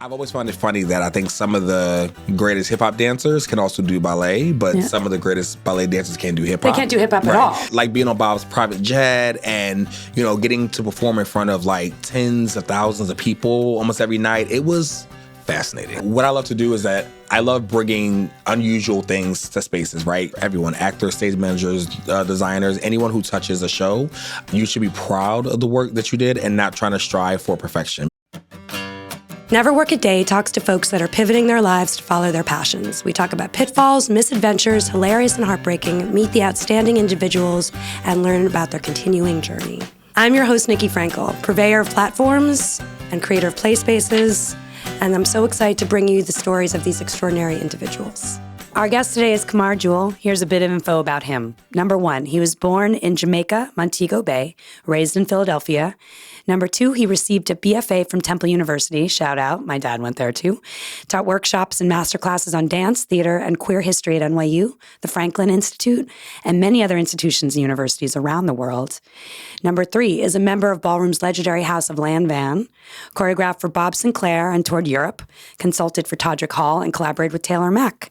I've always found it funny that I think some of the greatest hip-hop dancers can also do ballet, but some of the greatest ballet dancers can't do hip-hop. They can't do hip-hop at all. Like being on Bob's private jet and, getting to perform in front of like tens of thousands of people almost every night. It was fascinating. What I love to do is that I love bringing unusual things to spaces, right? Everyone, actors, stage managers, designers, anyone who touches a show, you should be proud of the work that you did and not trying to strive for perfection. Never Work a Day talks to folks that are pivoting their lives to follow their passions. We talk about pitfalls, misadventures, hilarious and heartbreaking, meet the outstanding individuals, and learn about their continuing journey. I'm your host, Nikki Frankel, purveyor of platforms and creator of play spaces, and I'm so excited to bring you the stories of these extraordinary individuals. Our guest today is Kemar Jewel. Here's a bit of info about him. Number 1, he was born in Jamaica, Montego Bay, raised in Philadelphia. Number 2, he received a BFA from Temple University. Shout out, my dad went there too. Taught workshops and master classes on dance, theater, and queer history at NYU, the Franklin Institute, and many other institutions and universities around the world. Number 3 is a member of Ballroom's Legendary House of Lanvin, choreographed for Bob Sinclar and toured Europe, consulted for Todrick Hall, and collaborated with Taylor Mack.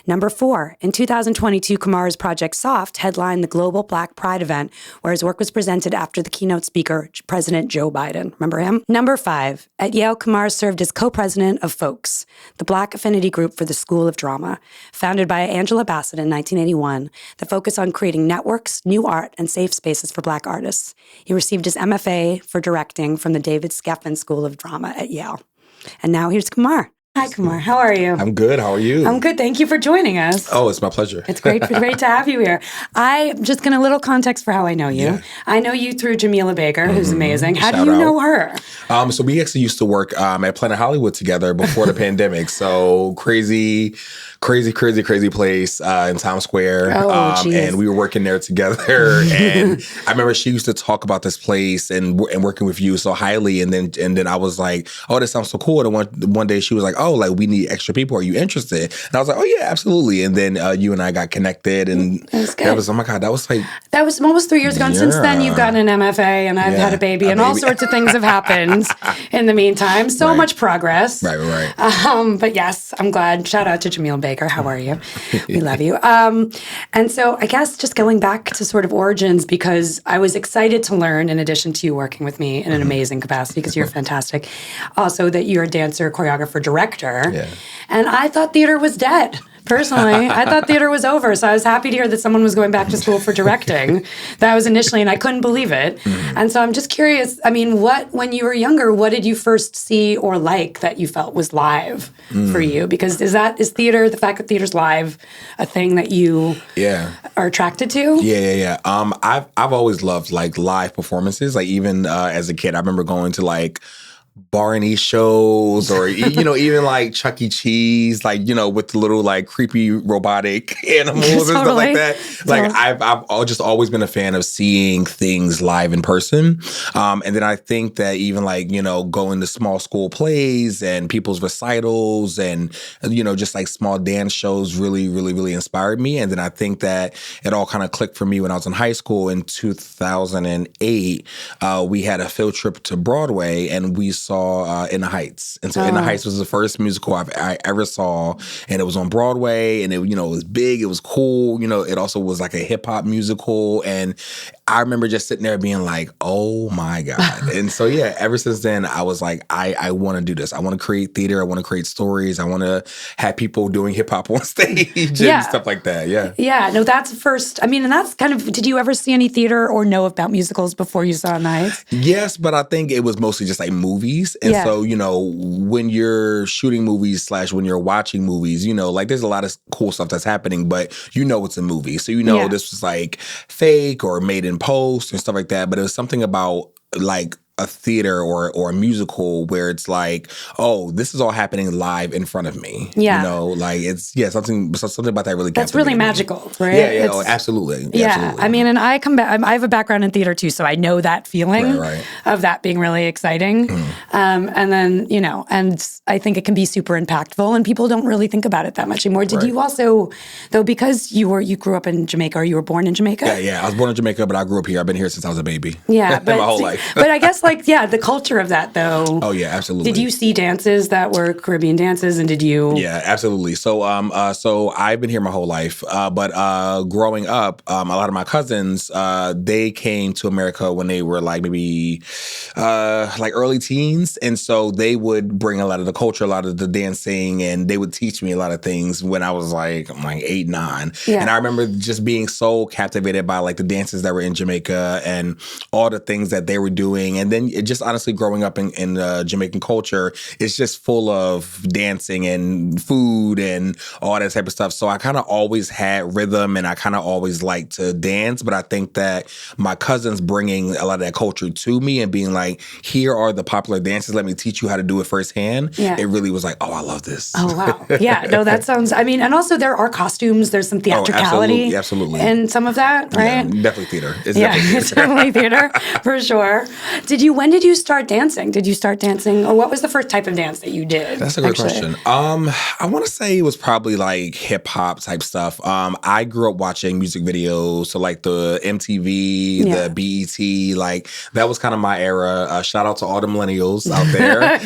Number 4, in 2022, Kemar's Project Soft headlined the Global Black Pride event, where his work was presented after the keynote speaker, President Joe Biden. Remember him? Number 5, at Yale, Kemar served as co-president of Folks, the Black affinity group for the School of Drama, founded by Angela Bassett in 1981, that focused on creating networks, new art, and safe spaces for Black artists. He received his MFA for directing from the David Geffen School of Drama at Yale. And now here's Kemar. Hi, Kemar. How are you? I'm good. How are you? I'm good. Thank you for joining us. Oh, it's my pleasure. It's great to have you here. I'm just going to little context for how I know you. Yeah. I know you through Jamila Baker, who's amazing. How do you know her? So we actually used to work at Planet Hollywood together before the pandemic. So crazy place in Times Square. And we were working there together. And I remember she used to talk about this place and working with you so highly. And then I was like, oh, this sounds so cool. And one day she was like, oh, like we need extra people. Are you interested? And I was like, oh yeah, absolutely. And then you and I got connected, and that was, oh my God, that was almost 3 years ago. And since then, you've gotten an MFA, and I've had a baby, all sorts of things have happened in the meantime. So much progress. Right. But yes, I'm glad. Shout out to Jamila Baker. How are you? We love you. And so I guess just going back to sort of origins, because I was excited to learn, in addition to you working with me in an amazing capacity, because you're fantastic, also that you're a dancer, choreographer, director. Yeah. And I thought theater was dead. Personally, I thought theater was over. So I was happy to hear that someone was going back to school for directing. That was initially, and I couldn't believe it. And so I'm just curious, I mean, when you were younger, what did you first see or like that you felt was live for you? Because is theater, the fact that theater's live, a thing that you are attracted to? Yeah. I've always loved like live performances. Like even as a kid, I remember going to like Barney shows, or even like Chuck E. Cheese, like with the little like creepy robotic animals and stuff like that. Like I've just always been a fan of seeing things live in person, and then I think that even like going to small school plays and people's recitals and just like small dance shows really inspired me. And then I think that it all kind of clicked for me when I was in high school in 2008. We had a field trip to Broadway, and we saw In the Heights. And so In the Heights was the first musical I ever saw, and it was on Broadway, and it was big, it was cool. It also was like a hip hop musical, and I remember just sitting there being like, oh my God. And so ever since then I was like, I want to do this. I want to create theater, I want to create stories, I want to have people doing hip hop on stage and stuff like that. No, that's first. I mean, and that's kind of, did you ever see any theater or know about musicals before you saw In the Heights? Yes, but I think it was mostly just like movies. And so, when you're shooting movies / when you're watching movies, like there's a lot of cool stuff that's happening, but it's a movie. So this was like fake or made in post and stuff like that. But it was something about like a theater or a musical where it's like, oh, this is all happening live in front of me. Yeah. Like it's something about that really. That's really magical, right? Yeah, absolutely. Yeah, absolutely. I mean, and I have a background in theater too, so I know that feeling of that being really exciting. And then and I think it can be super impactful, and people don't really think about it that much anymore. Did you also, though, because you grew up in Jamaica, or you were born in Jamaica? Yeah. I was born in Jamaica, but I grew up here. I've been here since I was a baby. Yeah, my whole life. But I guess like, yeah, the culture of that, though. Oh, yeah, absolutely. Did you see dances that were Caribbean dances, and did you? Yeah, absolutely. So, so I've been here my whole life, but growing up, a lot of my cousins, they came to America when they were like maybe like early teens, and so they would bring a lot of the culture, a lot of the dancing, and they would teach me a lot of things when I was like 8, 9, and I remember just being so captivated by like the dances that were in Jamaica and all the things that they were doing, and then it just honestly growing up in Jamaican culture, it's just full of dancing and food and all that type of stuff. So I kind of always had rhythm, and I kind of always liked to dance. But I think that my cousins bringing a lot of that culture to me and being like, here are the popular dances, let me teach you how to do it firsthand. It really was like, oh, I love this. Oh, wow. Yeah, no, that sounds, I mean, and also there are costumes, there's some theatricality. Absolutely. And some of that, right? Yeah, definitely theater. It's definitely theater, for sure. When did you start dancing? Did you start dancing, or what was the first type of dance that you did? That's a good question. I want to say it was probably like hip hop type stuff. I grew up watching music videos, so like the MTV, the BET, like that was kind of my era. Shout out to all the millennials out there.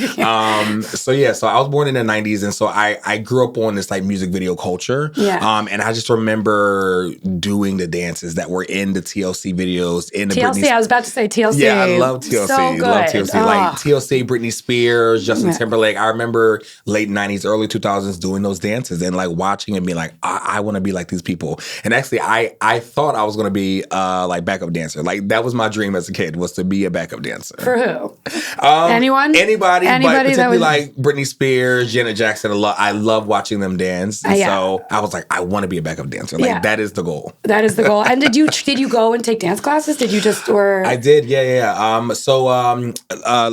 So I was born in the 90s, and so I grew up on this like music video culture. And I just remember doing the dances that were in the TLC videos. In the TLC, I was about to say TLC. Yeah, I love TLC. So good. Love TLC. Like TLC, Britney Spears, Justin Timberlake. I remember late 90s, early 2000s doing those dances and like watching and being like, I want to be like these people. And actually, I thought I was going to be like backup dancer. Like that was my dream as a kid, was to be a backup dancer. For who? Anyone? Anybody, but particularly like Britney Spears, Janet Jackson. I love watching them dance. And so I was like, I want to be a backup dancer. Like that is the goal. That is the goal. And did you go and take dance classes? Did you just, or? I did, yeah.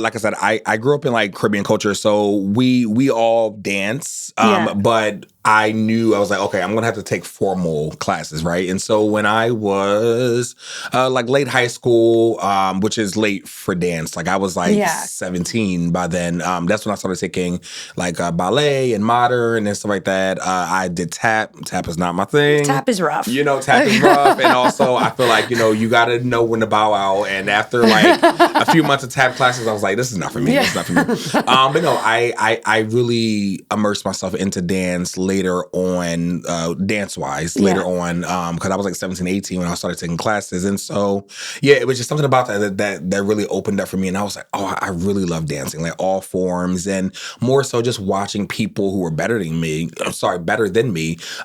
Like I said, I grew up in like Caribbean culture, so we all dance, but I was like, okay, I'm going to have to take formal classes, right? And so when I was like late high school, which is late for dance, like I was like 17 by then, that's when I started taking like ballet and modern and stuff like that. I did tap. Tap is not my thing. Tap is rough. Tap is rough. And also I feel like, you got to know when to bow out. And after like a few months of tap classes, I was like, this is not for me. This is not for me. But no, I really immersed myself into dance later on, dance-wise, later on, because I was like 17, 18 when I started taking classes. And so, it was just something about that really opened up for me. And I was like, oh, I really love dancing, like all forms, and more so just watching people who were better than me,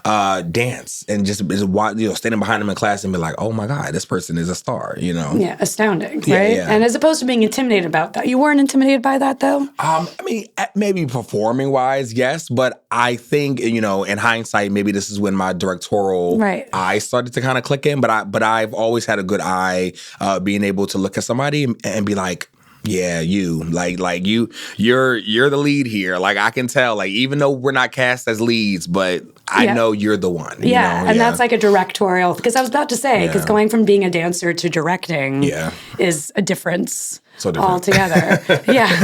dance, and just standing behind them in class and be like, oh my God, this person is a star, Yeah, astounding, right? And as opposed to being intimidated about that, you weren't intimidated by that though? I mean, maybe performing-wise, yes, but I think, in hindsight, maybe this is when my directorial eye started to kind of click in. But I've always had a good eye, being able to look at somebody and be like, yeah, you're the lead here. Like I can tell, like even though we're not cast as leads, but I know you're the one. And that's like a directorial, because I was about to say, because going from being a dancer to directing is a difference. So different. Altogether.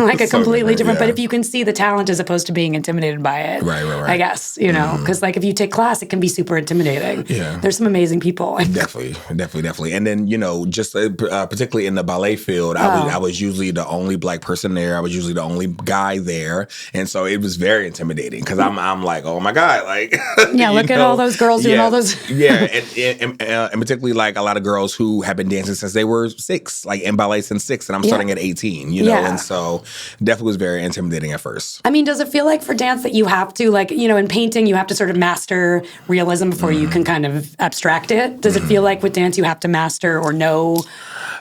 Like a completely different. But if you can see the talent as opposed to being intimidated by it, right. I guess, because like if you take class, it can be super intimidating. There's some amazing people. Definitely. And then, just particularly in the ballet field, I was usually the only Black person there. I was usually the only guy there. And so it was very intimidating because I'm like, oh my God, like. Look at all those girls doing all those. And particularly like a lot of girls who have been dancing since they were 6, like in ballet since 6. And I'm starting at 18, and so definitely was very intimidating at first. I mean, does it feel like for dance that you have to, like, in painting, you have to sort of master realism before you can kind of abstract it? Does it feel like with dance you have to master or know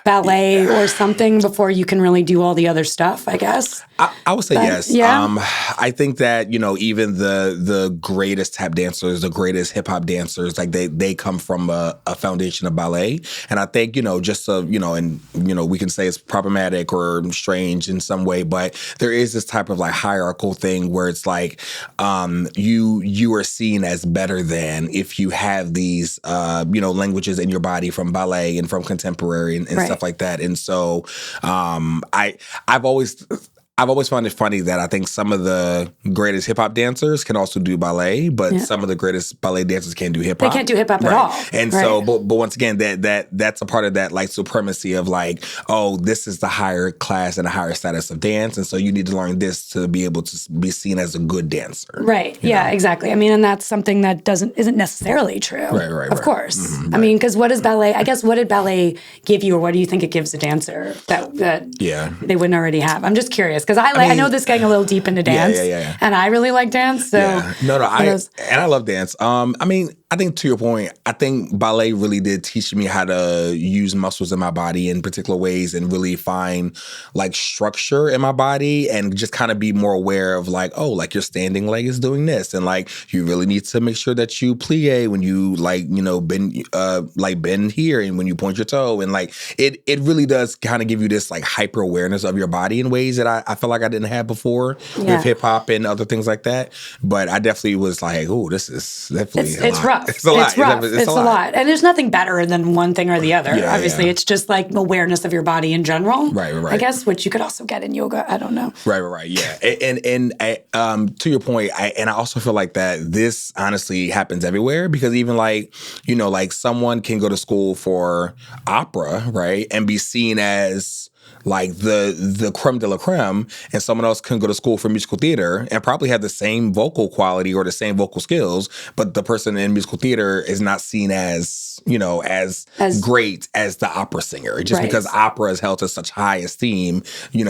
ballet or something before you can really do all the other stuff, I guess? I would say yes. I think that, even the greatest tap dancers, the greatest hip hop dancers, like they come from a foundation of ballet. And I think, just so, we can say it's problematic or strange in some way, but there is this type of like hierarchical thing where it's like you are seen as better than if you have these languages in your body from ballet and from contemporary and stuff like that. And so I've always I've always found it funny that I think some of the greatest hip hop dancers can also do ballet, but some of the greatest ballet dancers can't do hip hop. They can't do hip hop at all. And so, but once again, that's a part of that like supremacy of like, oh, this is the higher class and a higher status of dance, and so you need to learn this to be able to be seen as a good dancer. Right. Yeah. Know? Exactly. I mean, and that's something that isn't necessarily true. Right. Of course. I mean, because what does ballet? I guess what did ballet give you, or what do you think it gives a dancer that they wouldn't already have? I'm just curious because I know this getting a little deep into dance, and I really like dance. So I love dance. I think to your point, I think ballet really did teach me how to use muscles in my body in particular ways and really find like structure in my body and just kind of be more aware of like, oh, like your standing leg is doing this. And like, you really need to make sure that you plie when you like, bend here and when you point your toe. And like, it really does kind of give you this like hyper awareness of your body in ways that I feel like I didn't have before with hip hop and other things like that. But I definitely was like, oh, this is definitely it's rough. It's a lot. It's rough. It's a lot. And there's nothing better than one thing or the other. Obviously, it's just like awareness of your body in general. Right. I guess, which you could also get in yoga. I don't know. Right. Yeah. And to your point, I also feel like that this honestly happens everywhere because even like, like someone can go to school for opera, right, and be seen as like the creme de la creme, and someone else can go to school for musical theater and probably have the same vocal quality or the same vocal skills, but the person in musical theater is not seen as as great as the opera singer, just because opera is held to such high esteem.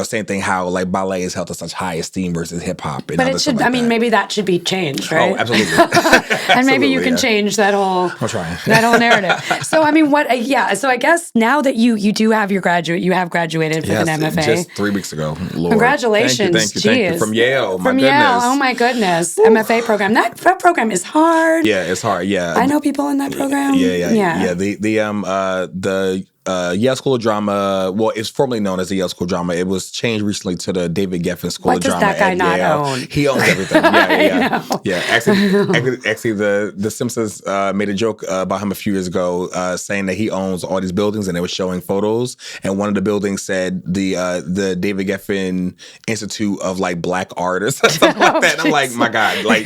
Same thing how like ballet is held to such high esteem versus hip hop. But it should. Maybe that should be changed, right? Oh, absolutely. And maybe you can change that whole. I'm trying. That whole narrative. So what? So I guess now that you do have your you have graduated with an MFA just 3 weeks ago. Lord. Congratulations! Thank you. From Yale. From Yale. Oh my goodness. MFA program. That program is hard. Yeah, it's hard. Yeah. I know people in that program. Yeah. The Yale School of Drama, well, it's formerly known as the Yale School of Drama. It was changed recently to the David Geffen School of Drama. What does that guy not own? He owns everything. Yeah. Actually, the Simpsons made a joke about him a few years ago, saying that he owns all these buildings, and they were showing photos. And one of the buildings said the David Geffen Institute of like Black Art or something like that. And I'm like, my God, like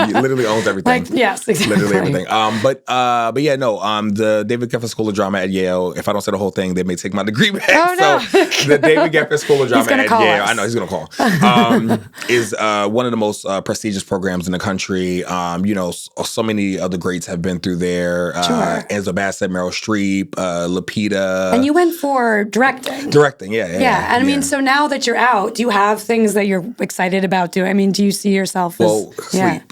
he literally owns everything. Yes, exactly. Literally everything. The David Geffen School of Drama at Yale. If I don't say the whole thing, they may take my degree back. Oh, no. So the David Geffen School of Drama at Yale, I know he's going to call, is one of the most prestigious programs in the country. So many other greats have been through there. Sure. Enzo Bassett, Meryl Streep, Lupita. And you went for directing. Yeah. And I mean, so now that you're out, do you have things that you're excited about doing? I mean, do you see yourself as...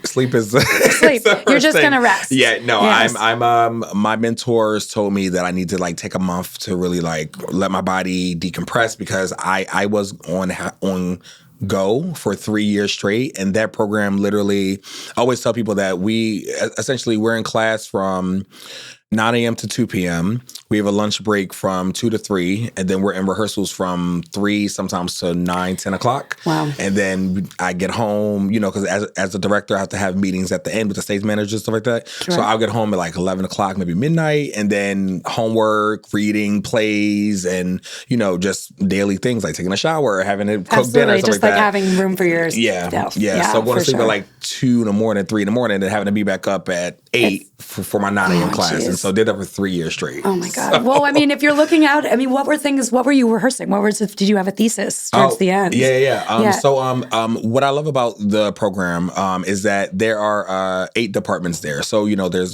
Sleep is... Sleep. You're just going to rest. Yeah, no, yes. I'm my mentors told me that I need to like take a month to really like let my body decompress because I was on go for 3 years straight, and that program literally, I always tell people that we're in class from 9 a.m. to 2 p.m. We have a lunch break from 2 to 3, and then we're in rehearsals from 3 sometimes to 9, 10 o'clock. Wow. And then I get home, because as a director, I have to have meetings at the end with the stage managers, stuff like that. Sure. So I'll get home at like 11 o'clock, maybe midnight, and then homework, reading, plays, and, just daily things like taking a shower, having to cook dinner, stuff just like that. having room for your stuff. Yeah. So going to sleep at like 2 in the morning, 3 in the morning, and having to be back up at 8 for my 9 a.m. class. Geez. And so did that for 3 years straight. Oh my God. So. Well, I mean, if you're looking out, I mean, what were you rehearsing? Did you have a thesis towards the end? Yeah. So what I love about the program is that there are 8 departments there. So, there's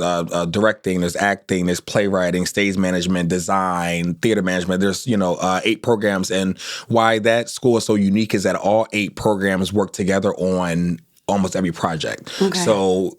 directing, there's acting, there's playwriting, stage management, design, theater management. There's, 8 programs. And why that school is so unique is that all 8 programs work together on almost every project. Okay. So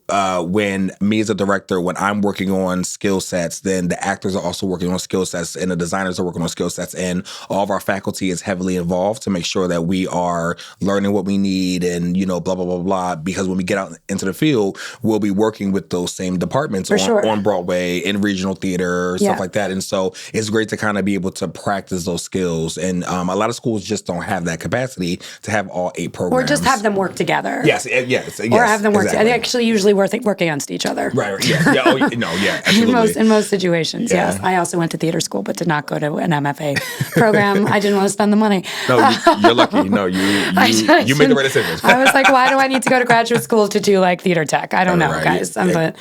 when me as a director, when I'm working on skill sets, then the actors are also working on skill sets and the designers are working on skill sets, and all of our faculty is heavily involved to make sure that we are learning what we need and, blah, blah, blah, blah. Because when we get out into the field, we'll be working with those same departments on Broadway, in regional theater, stuff like that. And so it's great to kind of be able to practice those skills. And a lot of schools just don't have that capacity to have all 8 programs. Or just have them work together. Yes, Yes. Or have them work. Exactly. They actually usually work against each other. Right. Yeah. Yeah. Oh, no. Yeah. Absolutely. in most situations, yes. I also went to theater school, but did not go to an MFA program. I didn't want to spend the money. No, you're lucky. No, you made the right decision. I was like, why do I need to go to graduate school to do like theater tech? I don't know, guys. But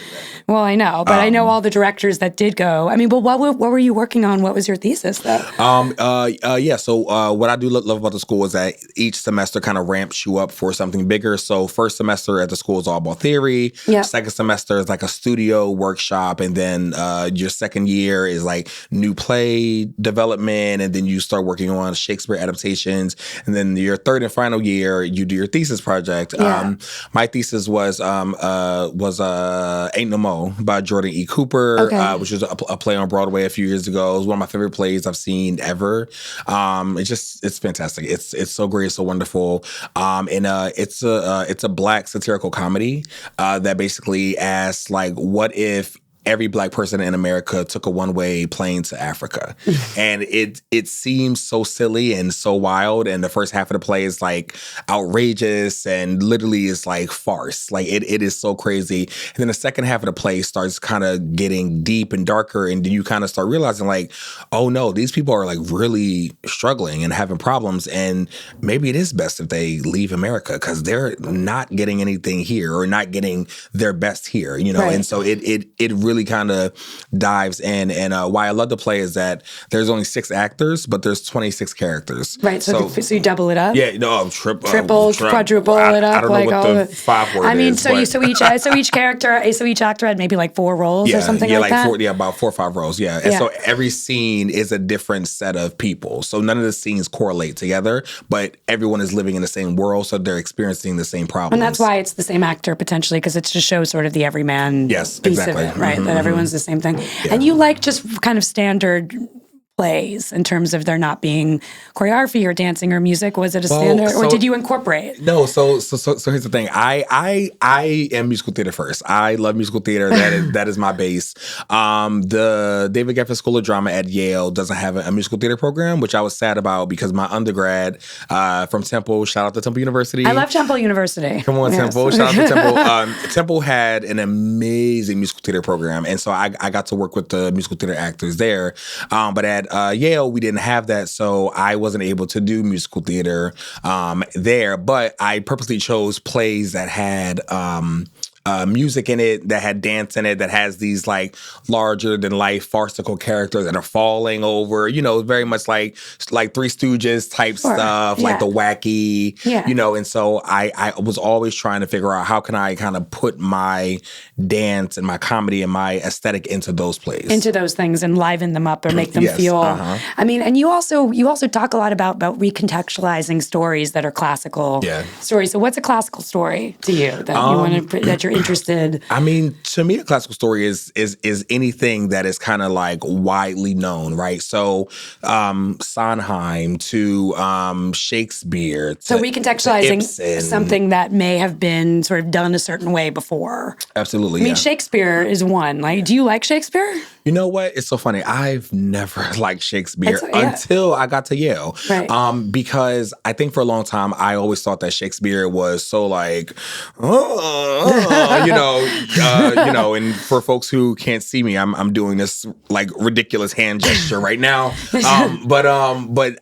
I know. But I know all the directors that did go. I mean, but what were you working on? What was your thesis, though? So what I do love about the school is that each semester kind of ramps you up for something bigger. So first semester at the school is all about theory. Yeah. Second semester is like a studio workshop, and then your second year is like new play development, and then you start working on Shakespeare adaptations, and then your third and final year you do your thesis project. Yeah. My thesis was Ain't No Mo by Jordan E. Cooper, which was a play on Broadway a few years ago. It was one of my favorite plays I've seen ever. It's fantastic. It's so great, so wonderful. It's a Black satirical comedy that basically asks, like, what if every Black person in America took a one-way plane to Africa? And it seems so silly and so wild. And the first half of the play is like outrageous and literally is like farce. Like it is so crazy. And then the second half of the play starts kind of getting deep and darker. And then you kind of start realizing, like, oh no, these people are like really struggling and having problems. And maybe it is best if they leave America because they're not getting anything here or not getting their best here, you know? Right. And so it really kind of dives in. And why I love the play is that there's only 6 actors, but there's 26 characters. Right. So you double it up? Yeah. No, triple, quadruple it up. I don't know what the 5 word is. I mean, so each actor had maybe like 4 roles or something like that? About 4 or 5 roles. Yeah. And so every scene is a different set of people. So none of the scenes correlate together, but everyone is living in the same world. So they're experiencing the same problems. And that's why it's the same actor potentially, because it just shows sort of the everyman piece of it, right? That everyone's the same thing. Yeah. And you like just kind of standard plays in terms of there not being choreography or dancing or music? Was it a standard, or did you incorporate? No. So here's the thing. I am musical theater first. I love musical theater. That is my base. The David Geffen School of Drama at Yale doesn't have a musical theater program, which I was sad about because my undergrad from Temple, shout out to Temple University. I love Temple University. Come on, yes. Temple. Shout out to Temple. Temple had an amazing musical theater program, and so I got to work with the musical theater actors there. But at Yale, we didn't have that, so I wasn't able to do musical theater there. But I purposely chose plays that had music in it, that had dance in it, that has these like larger than life farcical characters that are falling over, you know, very much like Three Stooges type stuff, like the wacky, you know. And so I was always trying to figure out how can I kind of put my dance and my comedy and my aesthetic into those plays, into those things, and liven them up or make them feel. I mean, and you also talk a lot about recontextualizing stories that are classical stories. So what's a classical story to you that you want to that you're interested? I mean, to me, a classical story is anything that is kind of like widely known, right? So Sondheim to Shakespeare. So recontextualizing something that may have been sort of done a certain way before. Absolutely. I mean, Shakespeare is one. Like, do you like Shakespeare? You know what? It's so funny. I've never liked Shakespeare until I got to Yale. Right. Because I think for a long time, I always thought that Shakespeare was so like, you know, and for folks who can't see me, I'm doing this like ridiculous hand gesture right now. But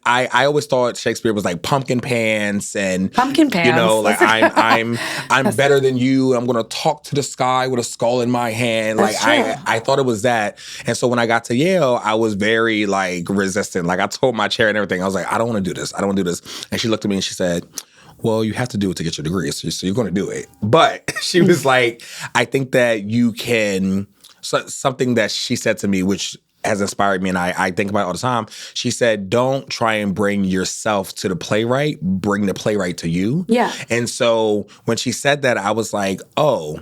I always thought Shakespeare was like pumpkin pants, you know, like I'm better than you. I'm going to talk to the sky with a skull in my hand. Like I thought it was that. And so when I got to Yale, I was very like resistant. Like I told my chair and everything, I was like, I don't want to do this. I don't want to do this. And she looked at me and she said, well, you have to do it to get your degree. So you're going to do it. But she was like, I think that you can, something that she said to me, which has inspired me and I think about it all the time. She said, don't try and bring yourself to the playwright, bring the playwright to you. Yeah. And so when she said that, I was like, oh,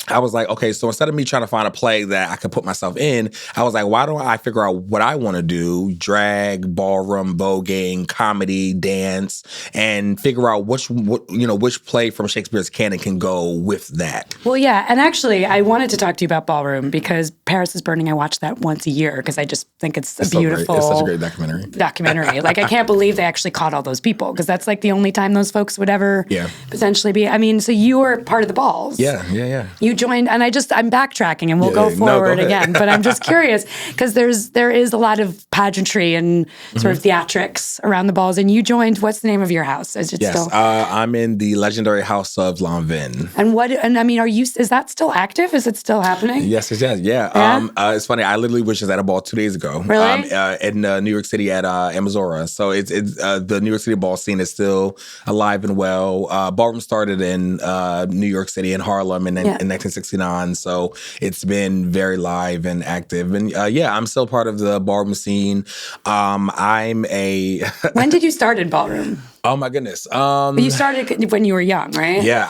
I was like, okay, so instead of me trying to find a play that I could put myself in, I was like, why don't I figure out what I want to do? Drag, ballroom, voguing, comedy, dance, and figure out which play from Shakespeare's canon can go with that. Well, yeah. And actually, I wanted to talk to you about ballroom because Paris is Burning, I watch that once a year because I just think it's beautiful. It's such a great documentary. Like, I can't believe they actually caught all those people because that's like the only time those folks would ever potentially be. I mean, so you were part of the balls. Yeah. You joined, and I'm backtracking, and we'll go forward again. But I'm just curious because there is a lot of pageantry and sort of theatrics around the balls. And you joined. What's the name of your house? Is it still? I'm in the Legendary House of Lanvin. And I mean, is that still active? Is it still happening? Yes, yeah. It's funny. I literally was just at a ball 2 days ago. Really? In New York City at Amazora. So it's the New York City ball scene is still alive and well. Ballroom started in New York City in Harlem in 1969. So it's been very live and active. And I'm still part of the ballroom scene. I'm a... When did you start in ballroom? Oh my goodness. You started when you were young, right? Yeah,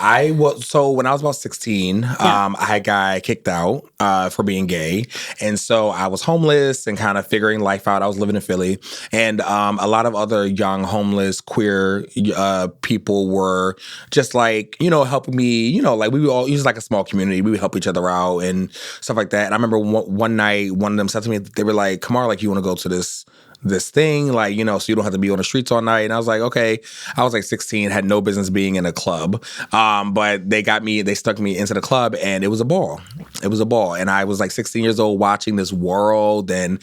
so when I was about 16, I got kicked out for being gay. And so I was homeless and kind of figuring life out. I was living in Philly. And a lot of other young, homeless, queer people were just like, helping me, like we were all, it was like a small community. We would help each other out and stuff like that. And I remember one night, one of them said to me, they were like, Kemar, like, you want to go to this thing, like, so you don't have to be on the streets all night. And I was like, okay. I was like 16, had no business being in a club. But they stuck me into the club and it was a ball. And I was like 16 years old watching this world. And,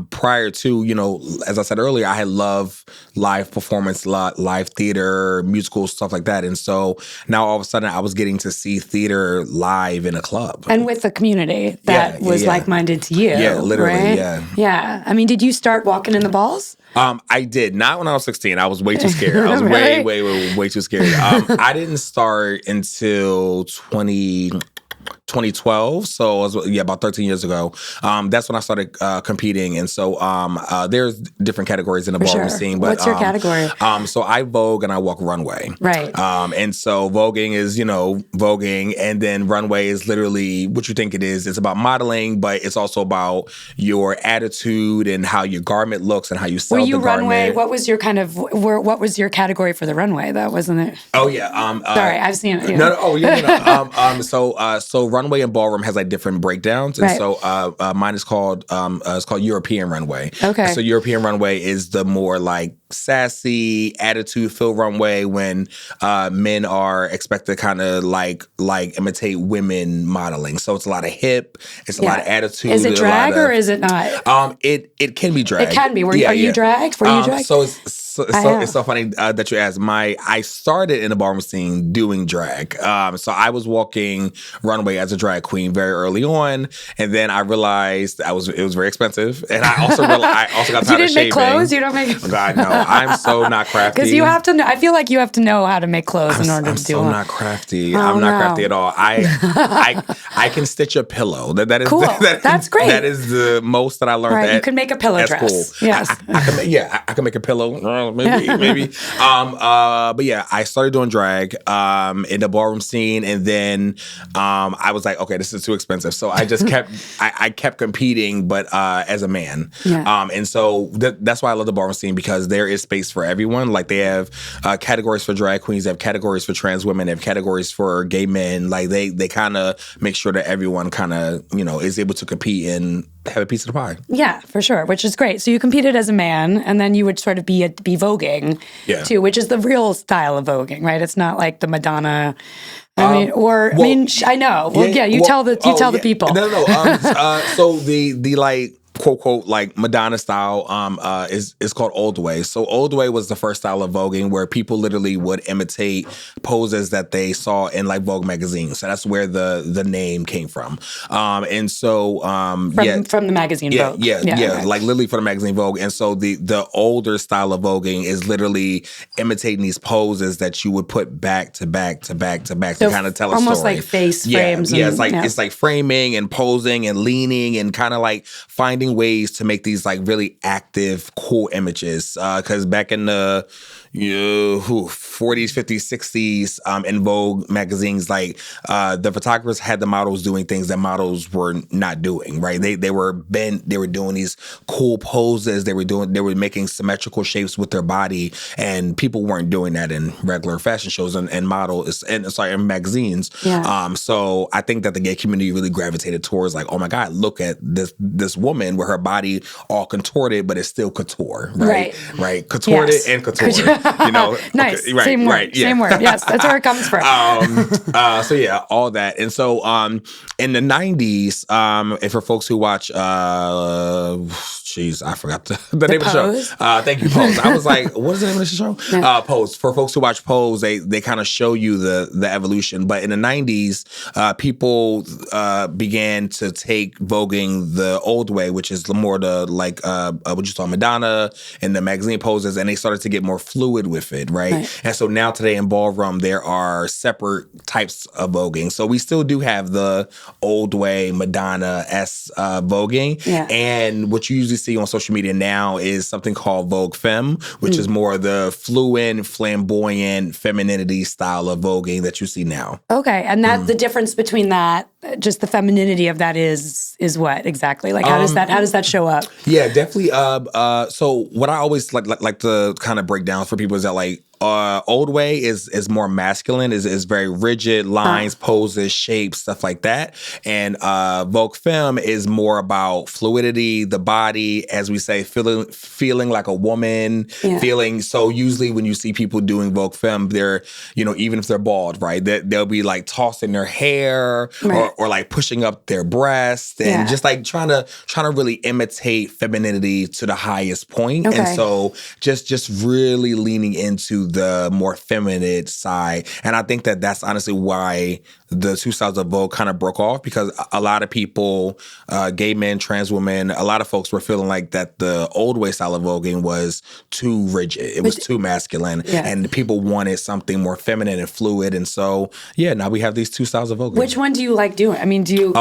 prior to, as I said earlier, I had loved live performance, live theater, musicals, stuff like that. And so now all of a sudden I was getting to see theater live in a club. And with a community that was like-minded to you. Yeah, literally, right? Yeah. I mean, did you start walking in the balls? I did. Not when I was 16. I was way too scared. I was way too scared. I didn't start until 2012, so it was, about 13 years ago. That's when I started competing, and so there's different categories in the ballroom scene. But what's your category? So I vogue and I walk runway. Right. And so voguing is voguing, and then runway is literally what you think it is. It's about modeling, but it's also about your attitude and how your garment looks and how you sell the garment. Were you runway? What was your what was your category for the runway? Though, wasn't it? Oh yeah. Sorry, I've seen it. No. Oh yeah. So runway and ballroom has like different breakdowns, and so mine is called European runway. Okay. So European runway is the more like sassy, attitude-filled runway when men are expected to kind of like imitate women modeling. So it's a lot of hip, it's a lot of attitude. Is it drag or is it not? It can be drag. It can be. Are you dragged? Were you dragged? So it's so funny that you asked. I started in the ballroom scene doing drag. So I was walking runway as a drag queen very early on, and then I realized it was very expensive, and I also got tired of shaving. You didn't make clothes? You don't make. God, no. I'm so not crafty. Because you have to know. I feel like you have to know how to make clothes in order to do it. I'm so not crafty. I'm not crafty at all. I can stitch a pillow. That is cool. That's great. That is the most that I learned. Right, you can make a pillow dress. Cool. Yes. I can make a pillow. Maybe. But yeah, I started doing drag in the ballroom scene, and then I was like, okay, this is too expensive. So I just kept competing, but as a man. Yeah. And so that's why I love the ballroom scene, because there is space for everyone. Like, they have categories for drag queens, they have categories for trans women, they have categories for gay men. Like, they kind of make sure that everyone kind of, is able to compete and have a piece of the pie. Yeah, for sure, which is great. So you competed as a man, and then you would sort of be voguing too, which is the real style of voguing, right? It's not like the Madonna. I know. Well, you tell the people. No. So the like, quote, quote, like Madonna style is called Old Way. So Old Way was the first style of voguing where people literally would imitate poses that they saw in like Vogue magazine. So that's where the name came from. And so from the magazine Vogue. Yeah, like literally from the magazine Vogue. And so the older style of voguing is literally imitating these poses that you would put back to back to back to back to kind of tell a story. Almost like face frames. Yeah, it's like framing and posing and leaning and kind of like finding finding ways to make these like really active, cool images. Because back in the 40s, 50s, 60s, in Vogue magazines, like the photographers had the models doing things that models were not doing, right? They were bent, they were doing these cool poses, they were making symmetrical shapes with their body, and people weren't doing that in regular fashion shows and in magazines. Yeah. So I think that the gay community really gravitated towards like, oh my God, look at this woman with her body all contorted, but it's still couture, right? Right. Contorted and couture. You know, nice. Okay, right, Same word. right, yeah. Same word. Yes, that's where it comes from. So yeah, all that. And so in the 90s, and for folks who watch I forgot the name Pose? of the show. Thank you, Pose. I was like, what is the name of the show? No. Pose. For folks who watch Pose, they kind of show you the evolution. But in the 90s, people began to take voguing the old way, which is more the like what you saw Madonna and the magazine poses, and they started to get more fluid with it, right? And so now today in ballroom, there are separate types of voguing. So we still do have the old way Madonna-esque voguing. Yeah. And what you usually see on social media now is something called Vogue Femme, which is more the fluid, flamboyant, femininity style of voguing that you see now. Okay, and that the difference between that, just the femininity of that is what exactly? Like how does that show up? Yeah, definitely. So what I always like to kind of break down for people is that like old way is more masculine, is very rigid, lines, poses, shapes, stuff like that. And Vogue Femme is more about fluidity, the body, as we say, feeling like a woman, feeling. So usually when you see people doing Vogue Femme, they're, even if they're bald, right, they'll be like tossing their hair or like pushing up their breast and just like trying to really imitate femininity to the highest point. Okay. And so just really leaning into the more feminine side. And I think that that's honestly why the two styles of Vogue kind of broke off, because a lot of people, gay men, trans women, a lot of folks were feeling like that the old way style of voguing was too rigid. It was too masculine. And people wanted something more feminine and fluid. And so, now we have these two styles of voguing. Which one do you like doing? I mean, do you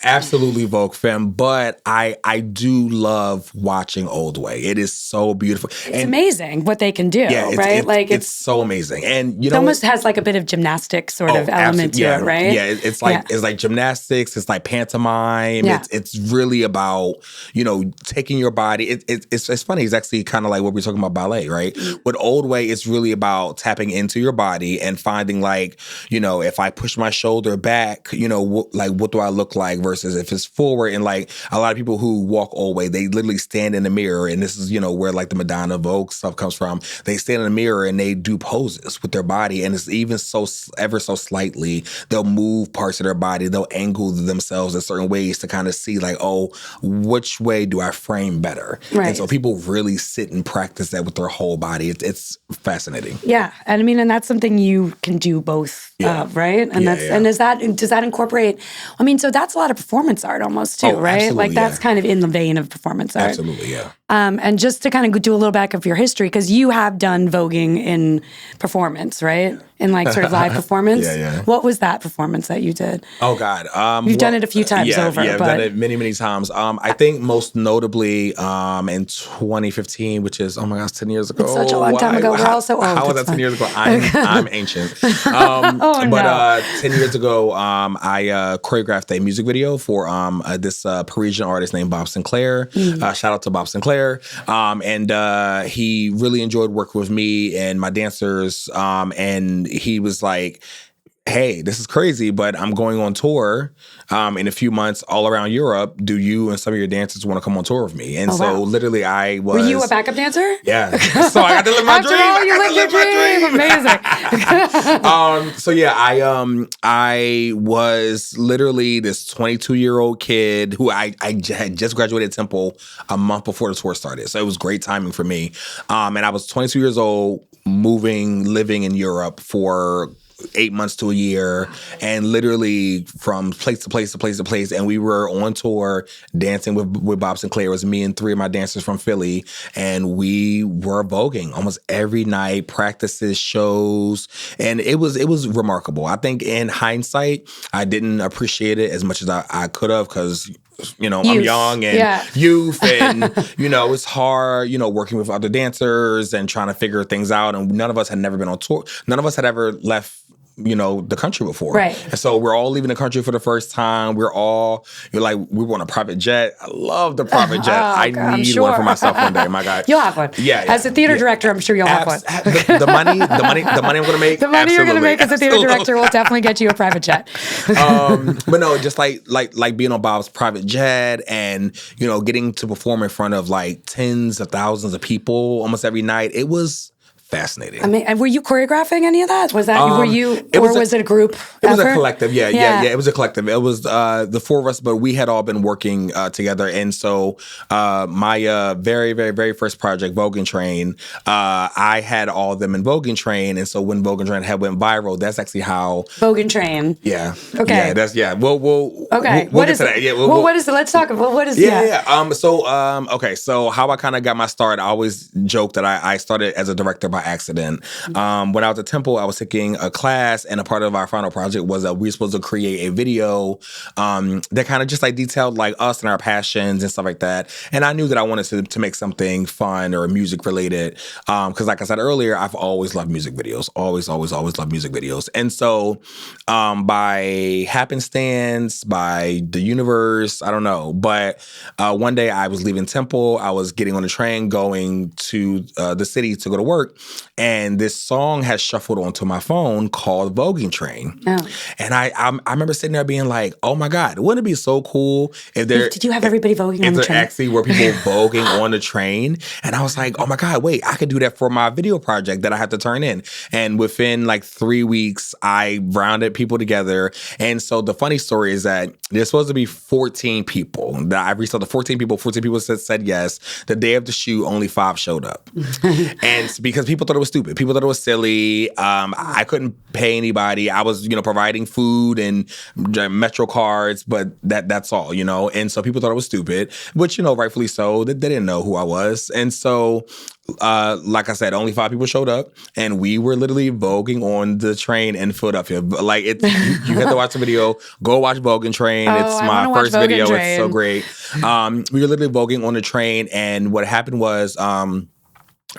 absolutely Vogue Femme, but I do love watching old way. It is so beautiful. It's amazing what they can do, right? It's so amazing. And it almost has like a bit of gymnastic sort of element to it, right? Yeah, it's like gymnastics, it's like pantomime. It's really about, taking your body. It's funny, it's actually kind of like what we're talking about ballet, right? With old way, it's really about tapping into your body and finding like, if I push my shoulder back, what do I look like versus if it's forward. And like a lot of people who walk old way, they literally stand in the mirror, and this is, where like the Madonna Vogue stuff comes from. They stand in the mirror and they do poses with their body, and it's even ever so slightly, they'll move parts of their body, they'll angle themselves in certain ways to kind of see like, oh, which way do I frame better? Right. And so people really sit and practice that with their whole body. It's fascinating. Yeah, and I mean, and that's something you can do both of, right? And and does that incorporate? I mean, so that's a lot of performance art almost too, right? Like that's kind of in the vein of performance art. Absolutely, yeah. And just to kind of do a little back of your history, because you have done voguing in performance, right? In like sort of live performance. Yeah. What was that performance that you did? Oh God, you've done it a few times over. Yeah, I've done it many times. I think most notably in 2015, which is 10 years ago. It's such a long time ago. We're all so old. How was that 10 years ago? I'm ancient. But 10 years ago, I choreographed a music video for this Parisian artist named Bob Sinclair. Shout out to Bob Sinclair. And he really enjoyed working with me and my dancers. And he was like, hey, this is crazy, but I'm going on tour in a few months all around Europe. Do you and some of your dancers want to come on tour with me? And literally I was... Were you a backup dancer? Yeah. So I got to live my dream. After all, you lived your dream. Amazing. I was literally this 22-year-old kid who I had just graduated Temple a month before the tour started. So it was great timing for me. And I was 22 years old, living in Europe for 8 months to a year, and literally from place to place to place to place. And we were on tour dancing with Bob Sinclair. It was me and 3 of my dancers from Philly, and we were voguing almost every night, practices, shows, and it was remarkable. I think in hindsight, I didn't appreciate it as much as I could have, because I'm young and youth and, it's hard, working with other dancers and trying to figure things out. And none of us had never been on tour. None of us had ever left the country before. Right. And so we're all leaving the country for the first time. We were on a private jet. I love the private jet. I need one for myself one day. My God. You'll have one. Yeah. As a theater director, I'm sure you'll have one. The money I'm going to make. The money you're going to make as a theater director will definitely get you a private jet. But no, just like being on Bob's private jet and, getting to perform in front of like tens of thousands of people almost every night. It was fascinating. I mean, and were you choreographing any of that? Was that was it a group? It was a collective. Yeah. It was a collective. It was the four of us, but we had all been working together. And so my very, very, very first project, Voguing Train, I had all of them in Voguing Train. And so when Voguing Train went viral, that's actually how Voguing Train. Yeah. Okay. Yeah. We'll okay. We'll get to that. Yeah. What is it? Let's talk about what is So how I kind of got my start, I always joke that I started as a director by accident. When I was at Temple, I was taking a class, and a part of our final project was that we were supposed to create a video that kind of just like detailed like us and our passions and stuff like that. And I knew that I wanted to make something fun or music related because, like I said earlier, I've always loved music videos. Always loved music videos. And so by happenstance, by the universe, I don't know, but one day I was leaving Temple. I was getting on a train going to the city to go to work. And this song has shuffled onto my phone called Voguing Train. Oh. And I remember sitting there being like, oh my God, wouldn't it be so cool if there... Did you have everybody voguing on the train? Actually were people voguing on the train. And I was like, oh my God, wait, I could do that for my video project that I have to turn in. And within like 3 weeks, I rounded people together. And so the funny story is that there's supposed to be 14 people. That I reached out to 14 people. 14 people said yes. The day of the shoot, only 5 showed up. And because people thought it was stupid. People thought it was silly. I couldn't pay anybody. I was, providing food and Metro cards, but that's all, And so people thought it was stupid, which, rightfully so. They didn't know who I was. And so, like I said, only 5 people showed up, and we were literally voguing on the train in Philadelphia. Like you have to watch the video. Go watch Voguing Train. It's my first video. It's so great. We were literally voguing on the train, and what happened was,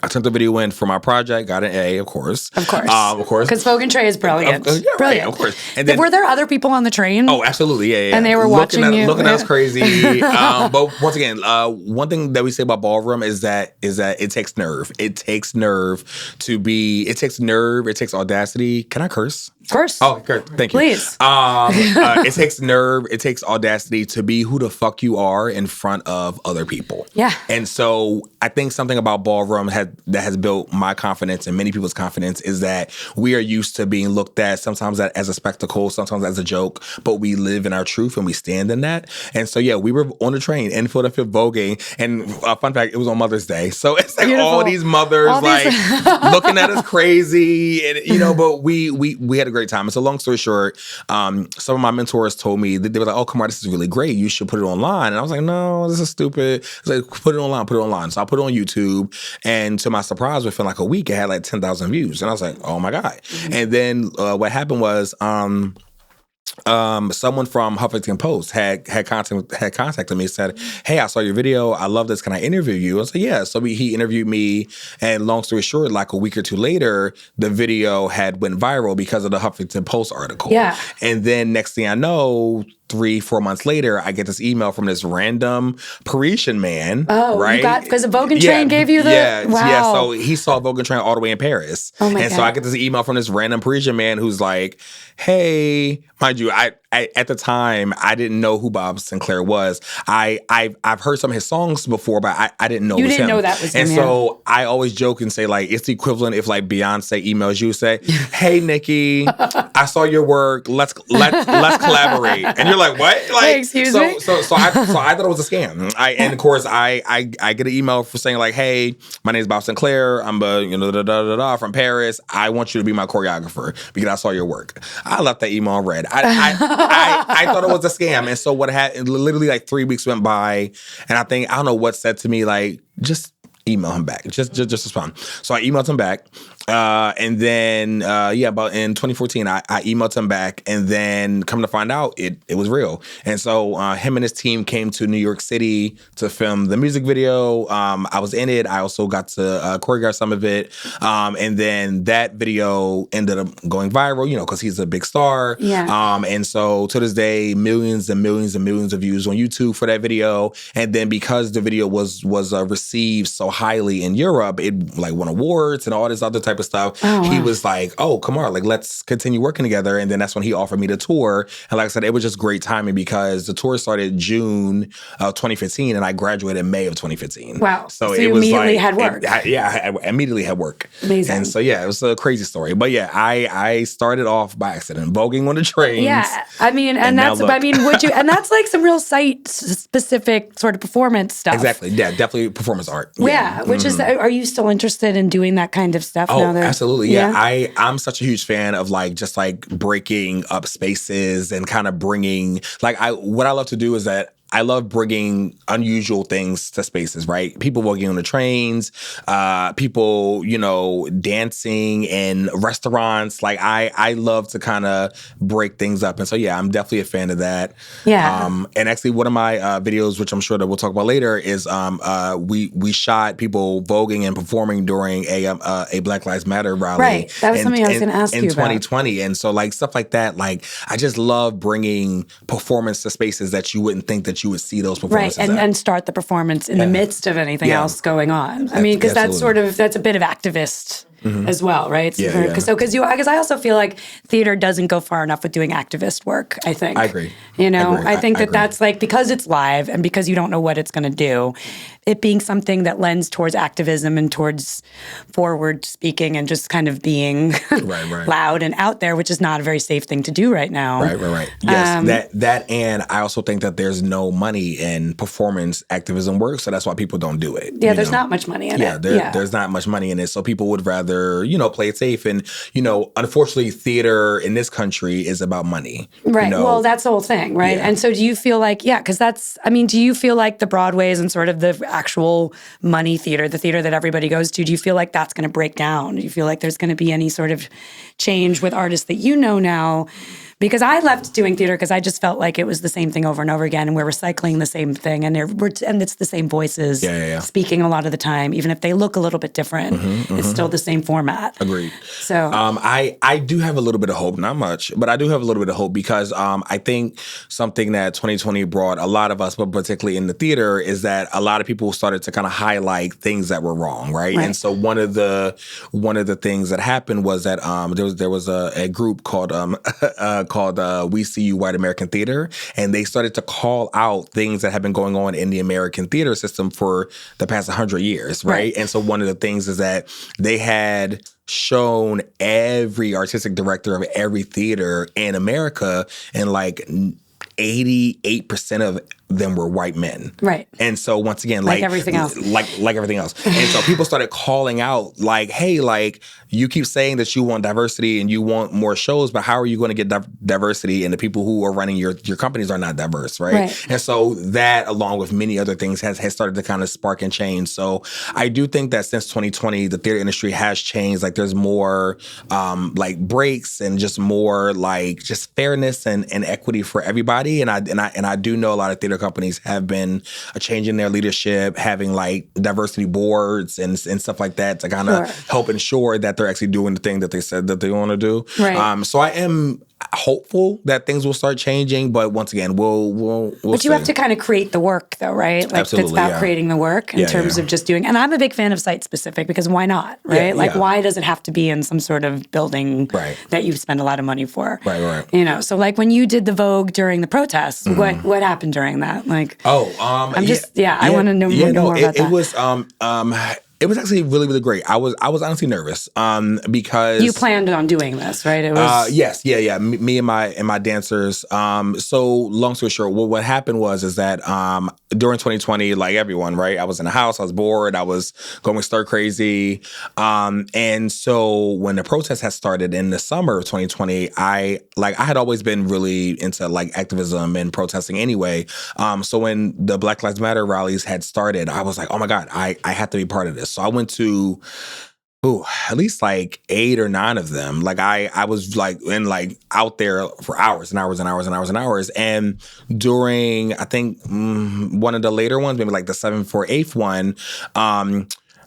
I turned the video in for my project, got an A, of course. Of course. Because Voguing Train is brilliant. Brilliant. Right, of course. And then, were there other people on the train? Oh, absolutely. Yeah. And they were watching you? Looking at us crazy. But once again, one thing that we say about ballroom is that it takes nerve. It takes nerve. It takes audacity. Can I curse? Of course. Oh, good. Thank you. Please. It takes nerve. It takes audacity to be who the fuck you are in front of other people. Yeah. And so I think something about ballroom that has built my confidence and many people's confidence is that we are used to being looked at sometimes as a spectacle, sometimes as a joke, but we live in our truth and we stand in that. And so, yeah, we were on the train in Philadelphia voguing. And fun fact, it was on Mother's Day. So it's like all these mothers looking at us crazy. And, but we had a great time. And so long story short, some of my mentors told me that they were like, oh, Kemar, this is really great. You should put it online. And I was like, no, this is stupid. It's like, put it online. So I put it on YouTube. And to my surprise, within like a week, it had like 10,000 views. And I was like, oh my God. Mm-hmm. And then what happened was someone from Huffington Post had contacted me and said, hey, I saw your video. I love this. Can I interview you? I said, yeah. So he interviewed me. And long story short, like a week or two later, the video had went viral because of the Huffington Post article. Yeah. And then next thing I know, 3-4 months later, I get this email from this random Parisian man. Oh, right? Because the Voguing Train gave you the... Yeah, so he saw Voguing Train all the way in Paris. Oh my God. So I get this email from this random Parisian man who's like, hey, mind you, I at the time, I didn't know who Bob Sinclar was. I've heard some of his songs before, but I didn't know it was him. You didn't know that was him, And so I always joke and say, like, it's the equivalent if, like, Beyonce emails you, say, hey, Nikki, I saw your work. Let's collaborate. And you're like, what? Like, hey, excuse me? So I thought it was a scam. And of course, I get an email for saying, like, hey, my name is Bob Sinclar. I'm from Paris. I want you to be my choreographer because I saw your work. I left that email unread. I thought it was a scam. And so what happened, literally like 3 weeks went by, and I don't know what said to me, like, just email him back. Just respond. So I emailed him back. And then, about in 2014, I emailed him back, and then come to find out, it was real. And so him and his team came to New York City to film the music video. I was in it. I also got to choreograph some of it. And then that video ended up going viral, because he's a big star. Yeah. And so to this day, millions and millions and millions of views on YouTube for that video. And then because the video was received so highly in Europe, it like won awards and all this other type of stuff. Oh, wow. He was like, "Oh, Kemar, like let's continue working together." And then that's when he offered me the tour. And like I said, it was just great timing because the tour started June of 2015, and I graduated in May of 2015. Wow! So it you was immediately had work. I immediately had work. Amazing. And so it was a crazy story. But yeah, I started off by accident, voguing on the trains. Yeah, I mean, would you? And that's like some real site-specific sort of performance stuff. Exactly. Yeah, definitely performance art. Yeah, which is. Are you still interested in doing that kind of stuff? Oh, absolutely. Yeah. I'm such a huge fan of just breaking up spaces and kind of bringing what I love to do is that I love bringing unusual things to spaces, right? People walking on the trains, people, dancing in restaurants. Like I love to kind of break things up. And so, yeah, I'm definitely a fan of that. Yeah. And actually one of my videos, which I'm sure that we'll talk about later, is we shot people voguing and performing during a Black Lives Matter rally. Right. That was something I was going to ask you about. In 2020. And so stuff like that, I just love bringing performance to spaces that you wouldn't think that you would see those performances. Right, and start the performance in the midst of anything else going on. I mean, because that's a bit of activist as well, right? Because I also feel like theater doesn't go far enough with doing activist work, I think. I agree. I think that's because it's live and because you don't know what it's going to do, it being something that lends towards activism and towards forward speaking and just kind of being loud and out there, which is not a very safe thing to do right now. Right. Yes, that and I also think that there's no money in performance activism work, so that's why people don't do it. Yeah, there's not much money in it. There's not much money in it, so people would rather, play it safe. And, unfortunately, theater in this country is about money. Right. Well, that's the whole thing, right? Yeah. And so do you feel like, do you feel like the Broadways and sort of the actual money theater, the theater that everybody goes to, do you feel like that's going to break down? Do you feel like there's going to be any sort of change with artists that you know now? Because I left doing theater because I just felt like it was the same thing over and over again, and we're recycling the same thing, and it's the same voices speaking a lot of the time, even if they look a little bit different. It's still the same format. Agreed. So I do have a little bit of hope, not much, but I do have a little bit of hope because I think something that 2020 brought a lot of us, but particularly in the theater, is that a lot of people started to kind of highlight things that were wrong, right? And so one of the things that happened was that there was a group called We See You White American Theater, and they started to call out things that have been going on in the American theater system for the past 100 years, right? And so one of the things is that they had shown every artistic director of every theater in America, and 88% of them were white men. Right. And so once again, like everything else. Like everything else. And so people started calling out hey, you keep saying that you want diversity and you want more shows, but how are you going to get diversity? And the people who are running your companies are not diverse, right? And so that, along with many other things, has started to kind of spark and change. So I do think that since 2020, the theater industry has changed. There's more breaks and just more just fairness and equity for everybody. And I do know a lot of theater companies have been changing their leadership, having diversity boards and stuff like that to kind of help ensure that they're actually doing the thing that they said that they want to do. Right. So I am hopeful that things will start changing, but once again, we'll But you have to kind of create the work, though, right? Absolutely, it's about creating the work in terms of just doing. And I'm a big fan of site specific because why not, right? Why does it have to be in some sort of building that you spend a lot of money for? Right. So when you did the Vogue during the protests, what happened during that? I want to know more about that. It was it was actually really, really great. I was honestly nervous because you planned on doing this, right? It was yes, yeah. Me and my dancers. So long story short, what happened was that during 2020, like everyone, right? I was in the house. I was bored. I was going stir crazy. And so when the protest had started in the summer of 2020, I had always been really into activism and protesting anyway. So when the Black Lives Matter rallies had started, I was like, oh my God, I have to be part of this. So I went to at least like 8 or 9 of them. Like I was like out there for hours and hours and hours and hours and hours. And during, I think one of the later ones, maybe like the 7th or 8th one,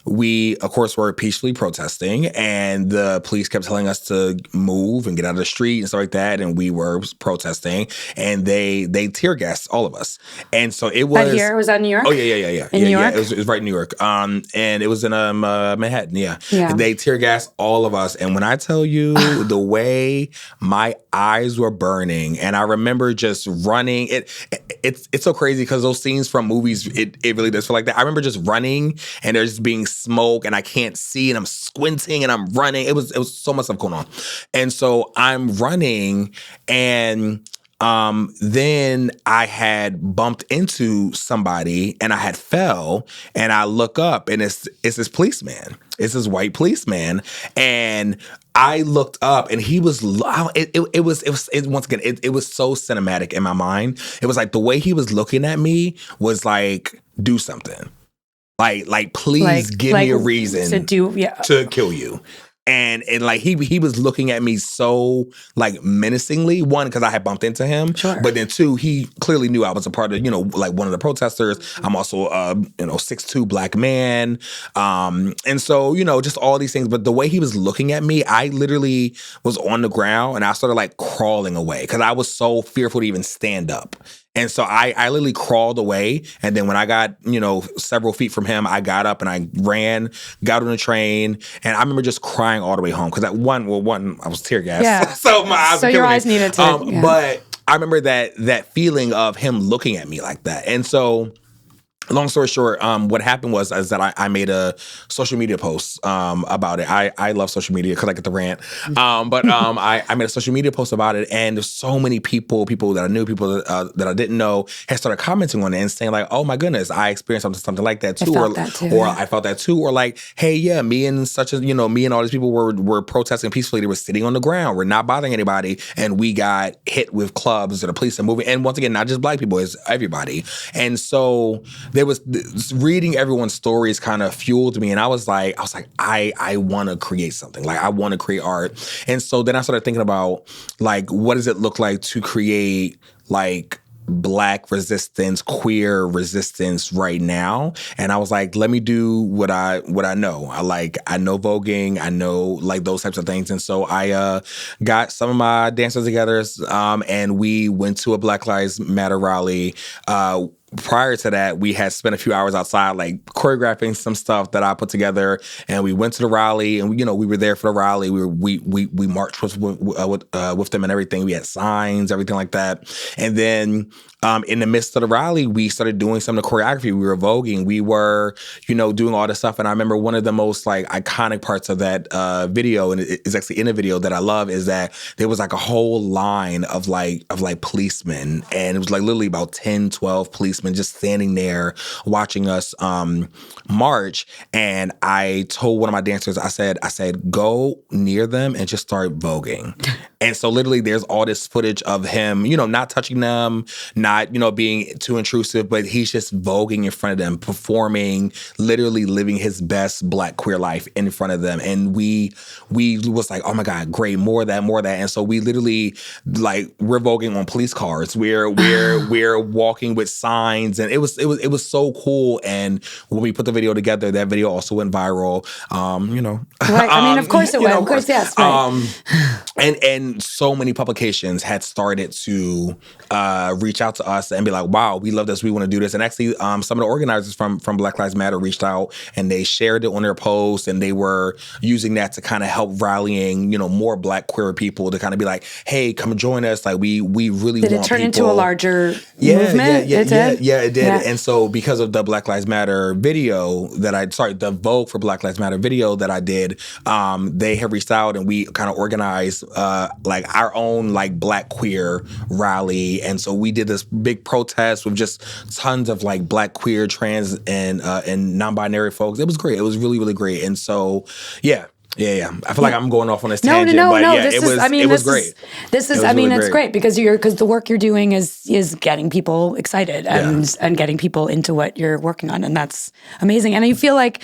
we, of course, were peacefully protesting, and the police kept telling us to move and get out of the street and stuff like that. And we were protesting, and they tear gassed all of us. And so it was. That here was that New York? Oh yeah. In New York? It was right in New York. And it was in Manhattan. Yeah. And they tear gassed all of us. And when I tell you the way my eyes were burning, and I remember just running. It's so crazy because those scenes from movies, it really does feel like that. I remember just running, and there's being smoke, and I can't see, and I'm squinting, and I'm running. It was so much stuff going on. And so I'm running, and then I had bumped into somebody, and I had fell, and I look up, and it's this policeman. It's this white policeman, and I looked up, and he was. It was once again. It was so cinematic in my mind. It was like the way he was looking at me was like, do something. Like, please give me a reason to kill you. And like he was looking at me so like menacingly. One, because I had bumped into him, but then two, he clearly knew I was a part of like one of the protesters. I'm also 6'2" Black man, and so just all these things. But the way he was looking at me, I literally was on the ground, and I started like crawling away because I was so fearful to even stand up. And so I literally crawled away. And then when I got, several feet from him, I got up and I ran, got on the train. And I remember just crying all the way home. Because I was tear gassed. Yeah. So my eyes were your eyes needed to. But I remember that feeling of him looking at me like that. And so, long story short, what happened was that I made a social media post about it. I love social media because I get the rant. But I made a social media post about it, and there's so many people that I knew, people that I didn't know, had started commenting on it and saying like, "Oh my goodness, I experienced something like that too," or I felt that too, or like, "Hey, yeah, me and all these people were protesting peacefully. They were sitting on the ground, we're not bothering anybody, and we got hit with clubs or the police are moving." And once again, not just Black people, it's everybody. And so there was reading everyone's stories kind of fueled me, and I was like, I want to create something. Like I want to create art. And so then I started thinking about like, what does it look like to create like Black resistance, queer resistance right now? And I was like, let me do what I know. I know voguing, I know like those types of things. And so I got some of my dancers together, and we went to a Black Lives Matter rally. Prior to that, we had spent a few hours outside, like choreographing some stuff that I put together, and we went to the rally, and we were there for the rally. We marched with them and everything. We had signs, everything like that, and then in the midst of the rally, we started doing some of the choreography. We were voguing. We were, doing all this stuff. And I remember one of the most like iconic parts of that video, and it's actually in a video that I love, is that there was like a whole line of policemen, and it was like literally about 10, 12 policemen just standing there watching us march. And I told one of my dancers, I said, go near them and just start voguing. And so literally there's all this footage of him, not touching them, not, being too intrusive, but he's just voguing in front of them, performing, literally living his best Black queer life in front of them. And we was like, oh my God, great, more of that. And so we literally we're voguing on police cars. We're walking with signs, and it was so cool. And when we put the video together, that video also went viral. Right. I mean, of course it went. Of course, yes. Right. And so many publications had started to reach out to us and be like, wow, we love this, we want to do this. And actually, some of the organizers from Black Lives Matter reached out, and they shared it on their posts, and they were using that to kind of help rallying, more Black queer people to kind of be like, hey, come join us. Like we really did want it turn people. into a larger movement? Yeah, it did. Yeah. And so because of the Black Lives Matter video the Vogue for Black Lives Matter video that I did, they have reached out, and we kind of organized like our own like Black queer rally. And so we did this big protest with just tons of like Black queer, trans, and non-binary folks. It was great. It was really, really great. And so, yeah. Yeah. I feel like I'm going off on this tangent. No. But yeah, It was great. It's great because because the work you're doing is getting people excited and getting people into what you're working on, and that's amazing. And I feel like,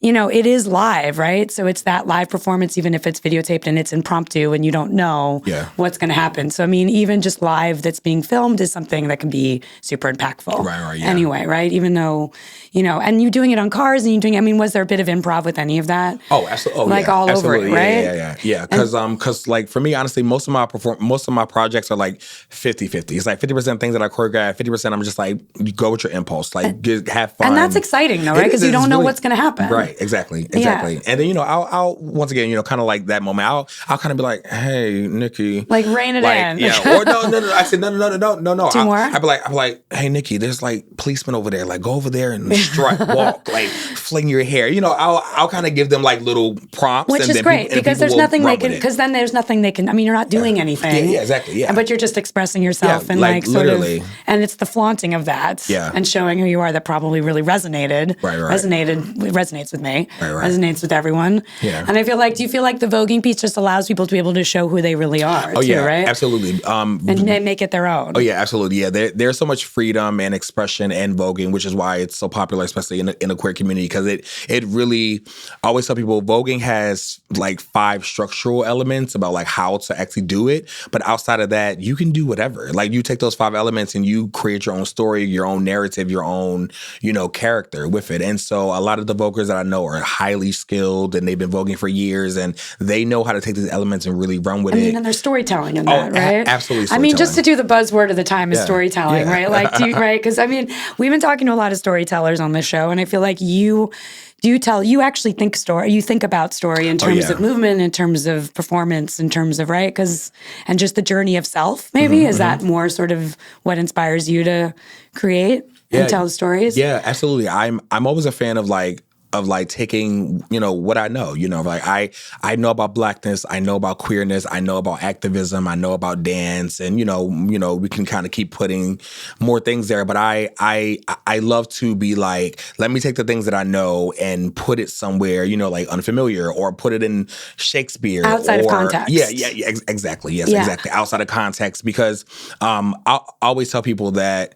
it is live, right? So it's that live performance, even if it's videotaped and it's impromptu and you don't know what's going to happen. So even just live that's being filmed is something that can be super impactful. Right. Yeah. Anyway, right? Even though, and you're doing it on cars and you're doing. Was there a bit of improv with any of that? Oh, absolutely. All over it, right? Yeah. Because like for me, honestly, most of my projects are like 50-50. It's like 50% things that I choreograph, 50% I'm just like, you go with your impulse, like have fun. And that's exciting though, right? Because you don't know what's going to happen. Right. Exactly. Yeah. And then I'll once again kind of like that moment, I'll kind of be like, hey, Nikki, like rein it in. Yeah. Or no. I said no. Two more. I'll be like, hey, Nikki, there's like policemen over there. Like go over there and strut, walk, like fling your hair. I'll kind of give them like little prompts. Which is great because there's nothing they can. Because then there's nothing they can. You're not doing anything. Yeah, exactly. Yeah, but you're just expressing yourself and like sort literally. And it's the flaunting of that. Yeah. And showing who you are that probably really resonated. Right. Resonates with me. Right. Resonates with everyone. Yeah. And I feel like, do you feel like the voguing piece just allows people to be able to show who they really are? Oh yeah, right? absolutely. And they make it their own. Oh yeah, absolutely. Yeah, there's so much freedom and expression and voguing, which is why it's so popular, especially in the queer community, because it really. I always tell people voguing has like 5 structural elements about like how to actually do it, but outside of that, you can do whatever. Like you take those 5 elements and you create your own story, your own narrative, your own character with it. And so a lot of the voguers that I know are highly skilled and they've been voguing for years, and they know how to take these elements and really run with it. And there's storytelling in that, right? Absolutely. Just to do the buzzword of the time is storytelling, right? Like, right? Because we've been talking to a lot of storytellers on this show, and I feel like you actually think story. You think about story in terms of movement, in terms of performance, in terms of, right? And just the journey of self, maybe? Is that more sort of what inspires you to create and tell stories? Yeah, absolutely. I'm always a fan of taking, what I know, like I know about Blackness, I know about queerness, I know about activism, I know about dance, and, we can kind of keep putting more things there. But I love to be like, let me take the things that I know and put it somewhere, like unfamiliar, or put it in Shakespeare. Outside of context. Yeah, exactly. Yes, exactly. Outside of context, because I always tell people that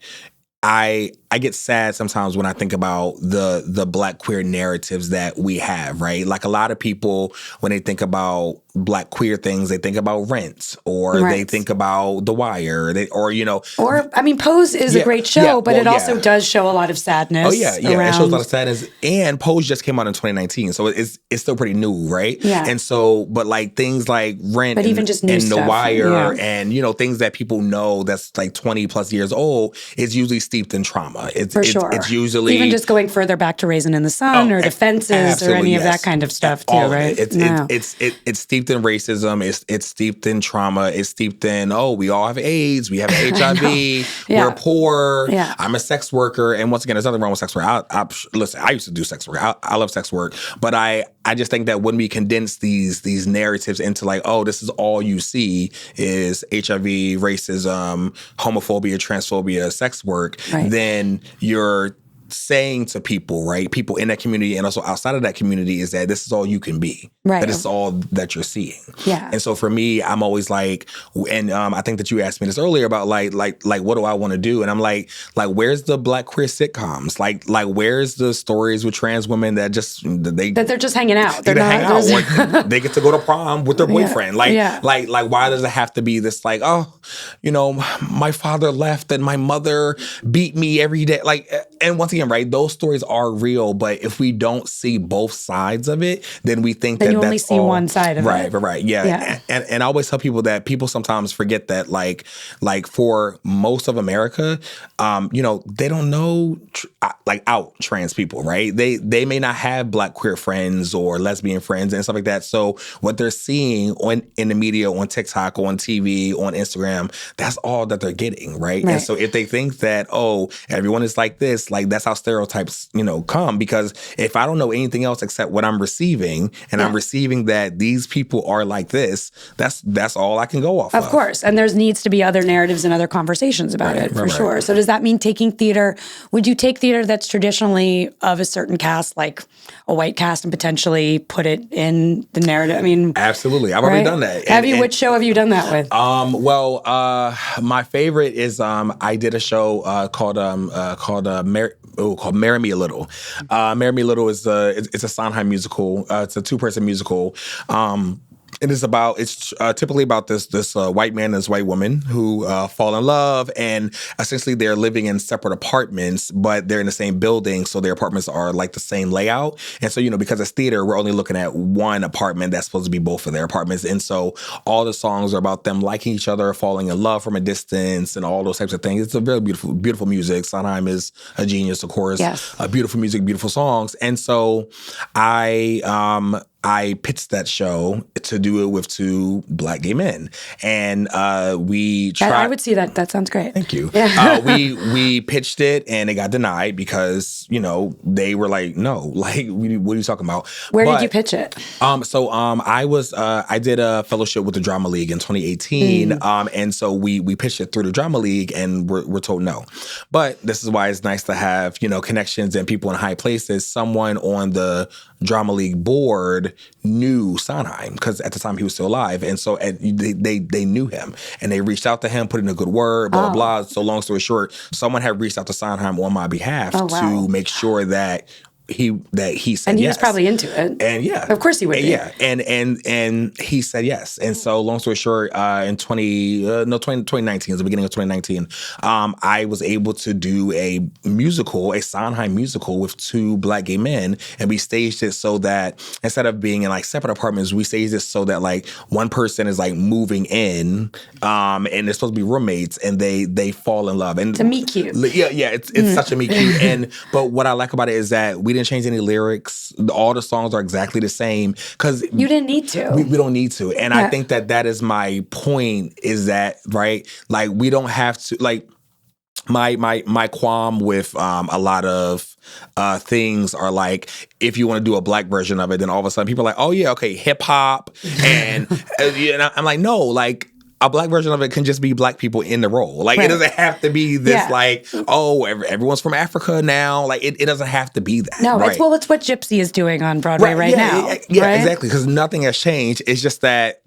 I get sad sometimes when I think about the Black queer narratives that we have, right? Like a lot of people, when they think about Black queer things, they think about Rent, or they think about The Wire, Pose is a great show, but it also does show a lot of sadness. Oh yeah, it shows a lot of sadness. And Pose just came out in 2019, so it's still pretty new, right? Yeah. And so, but like things like Rent but even just new and stuff. The Wire, and things that people know that's like 20 plus years old, is usually steeped in trauma. It's usually even just going further back to Raisin in the Sun or Defenses or any of that kind of stuff too, right? It's steeped in racism. It's steeped in trauma. It's steeped in we all have AIDS. We have HIV. We're poor. Yeah. I'm a sex worker. And once again, there's nothing wrong with sex work. Listen, I used to do sex work. I love sex work, but I just think that when we condense these narratives into like, this is all you see is HIV, racism, homophobia, transphobia, sex work, then you're saying to people, right, people in that community and also outside of that community, is that this is all you can be. Right. That is all that you're seeing. Yeah. And so for me, I'm always like, and I think that you asked me this earlier about like what do I want to do? And I'm like where's the Black queer sitcoms? Like where's the stories with trans women that they're just hanging out. They're not hang out. Or they get to go to prom with their boyfriend. Like why does it have to be this like, my father left and my mother beat me every day? Like, and once again, right, those stories are real, but if we don't see both sides of it, then we think that you only see one side of it. Right. Yeah. And I always tell people that people sometimes forget that like for most of America, they don't know out trans people, right? They may not have Black queer friends or lesbian friends and stuff like that. So what they're seeing in the media, on TikTok, on TV, on Instagram, that's all that they're getting, right? And so if they think that, everyone is like this, like that's how stereotypes, come. Because if I don't know anything else except what I'm receiving, and I'm receiving that these people are like this, that's all I can go off of. Of course. And there needs to be other narratives and other conversations about it, for sure. So does that mean taking theater, would you take theater theater that's traditionally of a certain cast, like a white cast, and potentially put it in the narrative? I mean, absolutely. I've already done that. Which show have you done that with? My favorite is I did a show called Marry Me a Little. Marry Me a Little is it's a Sondheim musical. It's a 2-person musical. It's typically about this white man and this white woman who fall in love, and essentially they're living in separate apartments, but they're in the same building, so their apartments are like the same layout. And so, because it's theater, we're only looking at one apartment that's supposed to be both of their apartments. And so all the songs are about them liking each other, falling in love from a distance, and all those types of things. It's a very beautiful, beautiful music. Sondheim is a genius, of course. Yes. Beautiful music, beautiful songs. And so I pitched that show to do it with 2 Black gay men, and we tried. I would see that. That sounds great. Thank you. Yeah. We pitched it, and it got denied because they were like, no, like, what are you talking about? Where did you pitch it? I did a fellowship with the Drama League in 2018, and so we pitched it through the Drama League, and we're told no. But this is why it's nice to have connections and people in high places. Someone on the Drama League board knew Sondheim because at the time he was still alive, and so they knew him, and they reached out to him, put in a good word, blah blah blah. So long story short, someone had reached out to Sondheim on my behalf to make sure that he said and he yes. was probably into it, and of course he would be. Yeah, and he said yes. And so long story short, in 2019, the beginning of 2019, I was able to do a Sondheim musical with 2 Black gay men, and we staged it so that instead of being in like separate apartments, we staged it so that like one person is like moving in, and they're supposed to be roommates, and they fall in love. And it's a meet cute. Yeah, it's such a meet cute. But what I like about it is that we didn't change any lyrics. All the songs are exactly the same because you didn't need to. We don't need to, and I think that is my point. Is that right? Like we don't have to. Like my qualm with a lot of things are like, if you want to do a Black version of it, then all of a sudden people are like, oh yeah, okay, hip hop, and I'm like, no, like. A Black version of it can just be Black people in the role. Like, It doesn't have to be this, like, oh, everyone's from Africa now. Like, it doesn't have to be that. No, right? it's what Gypsy is doing on Broadway now. Yeah, exactly. Because nothing has changed. It's just that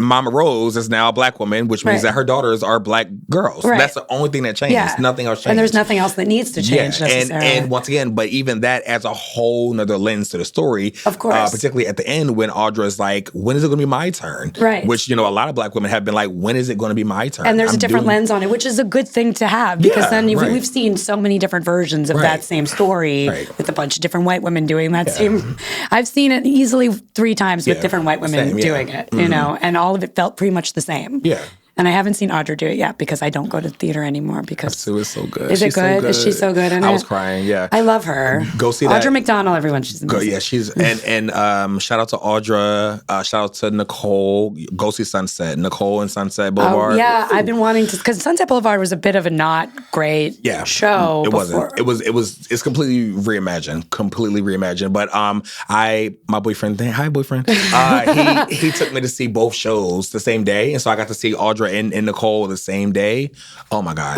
Mama Rose is now a Black woman, which means that her daughters are Black girls. Right. That's the only thing that changes. Yeah. Nothing else changes. And there's nothing else that needs to change necessarily. And once again, but even that adds a whole nother lens to the story. Of course. Particularly at the end when Audra's like, when is it going to be my turn? Right. Which, a lot of Black women have been like, when is it going to be my turn? And there's a different lens on it, which is a good thing to have because then we've seen so many different versions of that same story with a bunch of different white women doing that same. I've seen it easily 3 times with different white women doing it, and all of it felt pretty much the same. Yeah. And I haven't seen Audra do it yet because I don't go to theater anymore because it was so good. Is it good? Is she so good in it? I was crying, yeah. I love her. Go see that. Audra McDonald, everyone. She's amazing. Yeah, she's and shout out to Audra, shout out to Nicole. Go see Sunset. Nicole and Sunset Boulevard. Yeah, I've been wanting to, because Sunset Boulevard was a bit of a not great show. It before. wasn't. It's completely reimagined. But my boyfriend, hi boyfriend, he took me to see both shows the same day, and so I got to see Audra and Nicole the same day. Oh my God,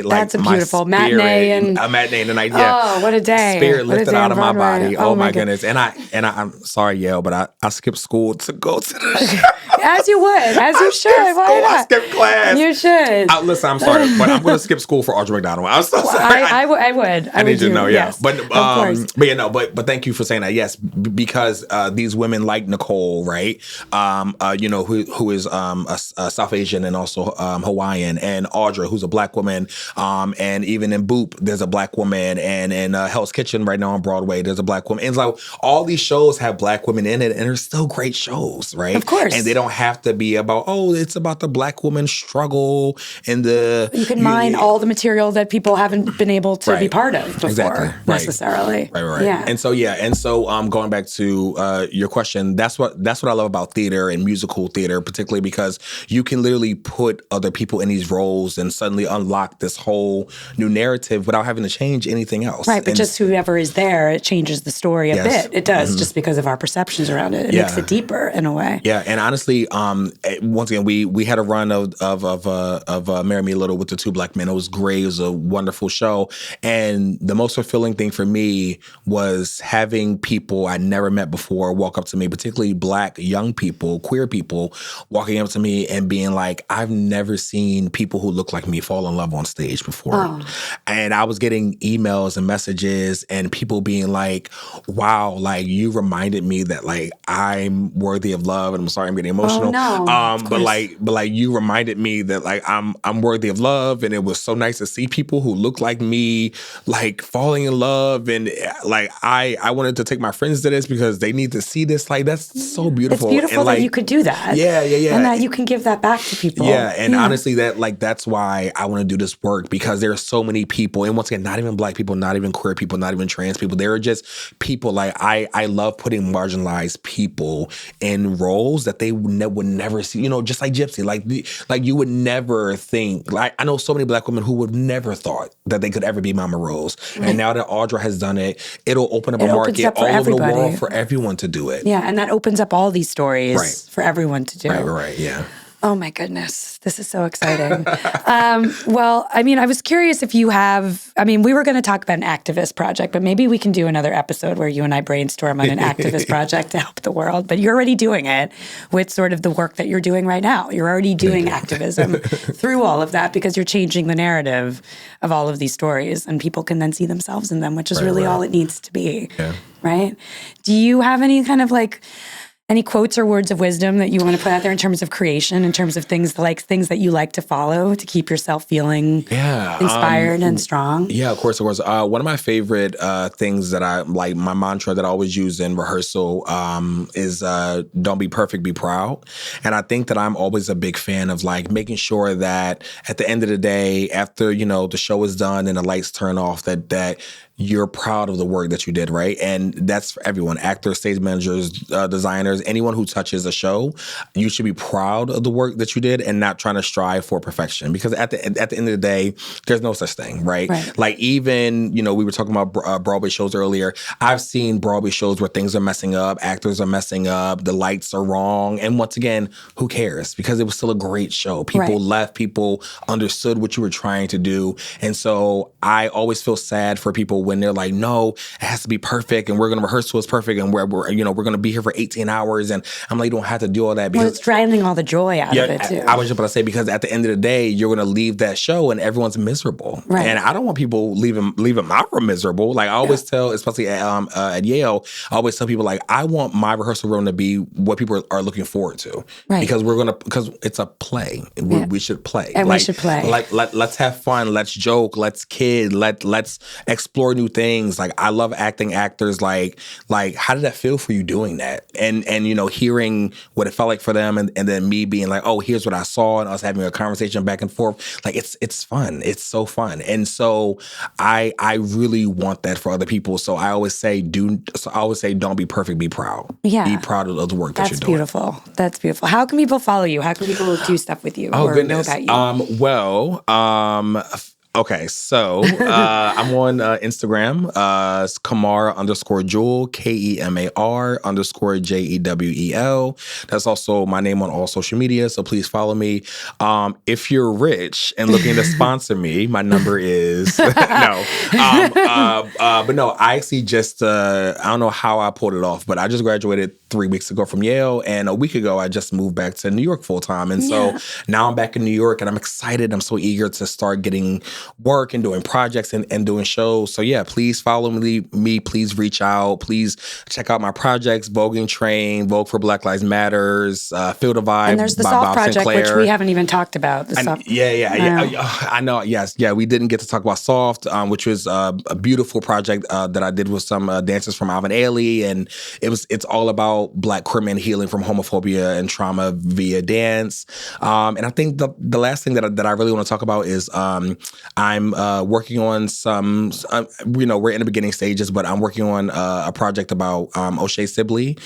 that's a beautiful matinee and a matinee and the night. Yeah, oh, what a day! Spirit what lifted out of my body. Oh my goodness. goodness, and I'm sorry, Yale, but I skipped school to go to the show. As you would, as you should. Why not? I skipped class. You should. Listen, I'm sorry, but I'm going to skip school for Audra McDonald. I'm so sorry. I would. I need you to know, yes. But but thank you for saying that. Yes, because these women like Nicole, right? Who is a South Asian and also Hawaiian, and Audra, who's a Black woman, and even in Boop, there's a Black woman, and in Hell's Kitchen right now on Broadway, there's a Black woman. And so all these shows have Black women in it, and they're still great shows, right? Of course. And they don't have to be about, it's about the Black woman struggle and you can mine all the material that people haven't been able to be part of before, necessarily. Right. Yeah. And so going back to your question, that's what I love about theater and musical theater, particularly because you can literally really put other people in these roles and suddenly unlock this whole new narrative without having to change anything else. Right, but and just whoever is there, it changes the story a bit. It does, just because of our perceptions around it. It makes it deeper in a way. Yeah, and honestly, once again, we had a run of Marry Me a Little with the two black men. It was great. It was a wonderful show. And the most fulfilling thing for me was having people I never met before walk up to me, particularly black young people, queer people, walking up to me and being like, I've never seen people who look like me fall in love on stage before. Oh. And I was getting emails and messages and people being like, wow, like you reminded me that like I'm worthy of love. And I'm sorry I'm getting emotional. Oh, no. But like you reminded me that like I'm worthy of love. And it was so nice to see people who look like me like falling in love. And like I wanted to take my friends to this because they need to see this. Like that's so beautiful. It's beautiful and, that like, you could do that. Yeah. And that you can give that back to people. Yeah. And honestly, that's why I want to do this work, because there are so many people, and once again, not even black people, not even queer people, not even trans people. There are just people like I love putting marginalized people in roles that they would never see. You know, just like Gypsy, like you would never think. Like I know so many black women who would never thought that they could ever be Mama Rose, and now that Audra has done it, it'll open up a market all over the world for everyone to do it. Yeah, and that opens up all these stories for everyone to do. Right, yeah. Oh my goodness, this is so exciting. Well, I mean, I was curious if you have, I mean, we were going to talk about an activist project, but maybe we can do another episode where you and I brainstorm on an activist project to help the world. But you're already doing it with sort of the work that you're doing right now. You're already doing activism through all of that because you're changing the narrative of all of these stories, and people can then see themselves in them, which is really all it needs to be. Yeah. Right? Do you have any kind of like, any quotes or words of wisdom that you want to put out there in terms of creation, in terms of things that you like to follow to keep yourself feeling inspired and strong? Yeah, of course. One of my favorite things that I like, my mantra that I always use in rehearsal is don't be perfect, be proud. And I think that I'm always a big fan of like making sure that at the end of the day, after, you know, the show is done and the lights turn off, that you're proud of the work that you did, right? And that's for everyone, actors, stage managers, designers, anyone who touches a show. You should be proud of the work that you did and not trying to strive for perfection. Because at the end of the day, there's no such thing, right? Like even, you know, we were talking about Broadway shows earlier. I've seen Broadway shows where things are messing up, actors are messing up, the lights are wrong. And once again, who cares? Because it was still a great show. People left, people understood what you were trying to do. And so I always feel sad for people when they're like, no, it has to be perfect and we're going to rehearse so it's perfect and we're going to be here for 18 hours. And I'm like, you don't have to do all that. Because it's draining all the joy out of it too. I was just about to say, because at the end of the day, you're going to leave that show and everyone's miserable. Right. And I don't want people leaving my room miserable. Like I always tell, especially at Yale, I always tell people like, I want my rehearsal room to be what people are looking forward to. Right. Because it's a play. We should play. And we should play. Like let's have fun. Let's joke. Let's kid. Let's explore new things. Like I love acting actors. Like how did that feel for you doing that? And you know, hearing what it felt like for them, and then me being like, oh, here's what I saw, and us having a conversation back and forth. Like it's fun. It's so fun. And so I really want that for other people. So I always say don't be perfect, be proud. Yeah. Be proud of the work that you're doing. That's beautiful. How can people follow you? How can people do stuff with you or know about you? Okay, so I'm on Instagram, Kemar _Jewel, KEMAR _JEWEL. That's also my name on all social media, so please follow me. If you're rich and looking to sponsor me, my number is no. But no, I actually just I don't know how I pulled it off, but I just graduated 3 weeks ago from Yale, and a week ago I just moved back to New York full time, and so now I'm back in New York, and I'm excited. I'm so eager to start getting work and doing projects and doing shows. So yeah, please follow me. Please reach out. Please check out my projects: Voguing Train, Vogue for Black Lives Matters, Feel the Vibe. And there's the Soft Project, Sinclar, which we haven't even talked about. I know. Yes, we didn't get to talk about Soft, which was a beautiful project that I did with some dancers from Alvin Ailey, and it's all about Black queer men healing from homophobia and trauma via dance. And I think the last thing that I really want to talk about is I'm working on some, we're in the beginning stages, but I'm working on a project about O'Shea Sibley,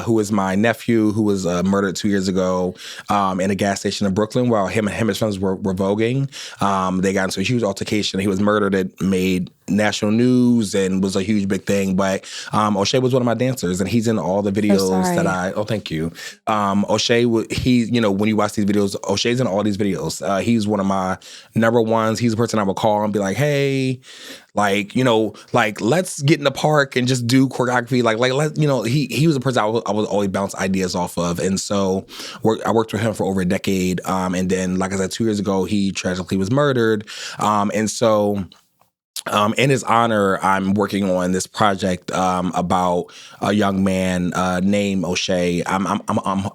who is my nephew, who was murdered 2 years ago in a gas station in Brooklyn while him and his friends were voguing. They got into a huge altercation. He was murdered. It made national news and was a huge big thing. But O'Shea was one of my dancers, and he's in all the videos that thank you. O'Shea, when you watch these videos, O'Shea's in all these videos. He's one of my number ones. He's the person I would call and be like, hey, let's get in the park and just do choreography. He was a person I would always bounce ideas off of. And so I worked with him for over a decade. And then, like I said, 2 years ago, he tragically was murdered. And so in his honor, I'm working on this project about a young man named O'Shea. I'm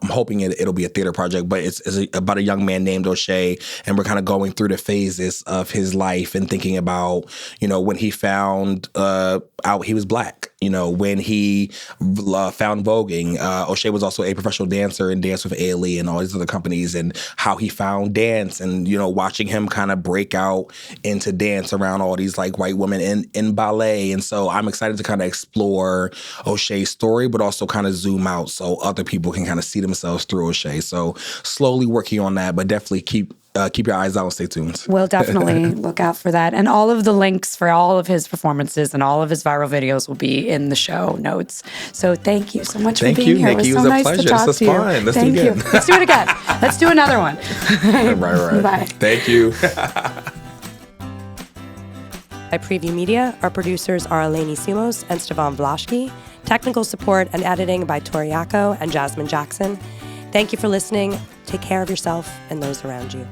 hoping it'll be a theater project, but it's about a young man named O'Shea, and we're kind of going through the phases of his life and thinking about, when he found out he was Black. When he found voguing, O'Shea was also a professional dancer and danced with ALE and all these other companies, and how he found dance, and watching him kind of break out into dance around all these white women in ballet. And so I'm excited to kind of explore O'Shea's story, but also kind of zoom out so other people can kind of see themselves through O'Shea. So slowly working on that, but definitely keep your eyes out and stay tuned. We'll definitely look out for that. And all of the links for all of his performances and all of his viral videos will be in the show notes. So thank you so much for being here. Nikki. It was so nice pleasure. to talk to you. Fun. Let's thank do it again. you. Let's do it again. Let's do another one. Right. Bye. Thank you. By Preview Media, our producers are Eleni Simos and Stefan Vlaschke. Technical support and editing by Tori Yako and Jasmine Jackson. Thank you for listening. Take care of yourself and those around you.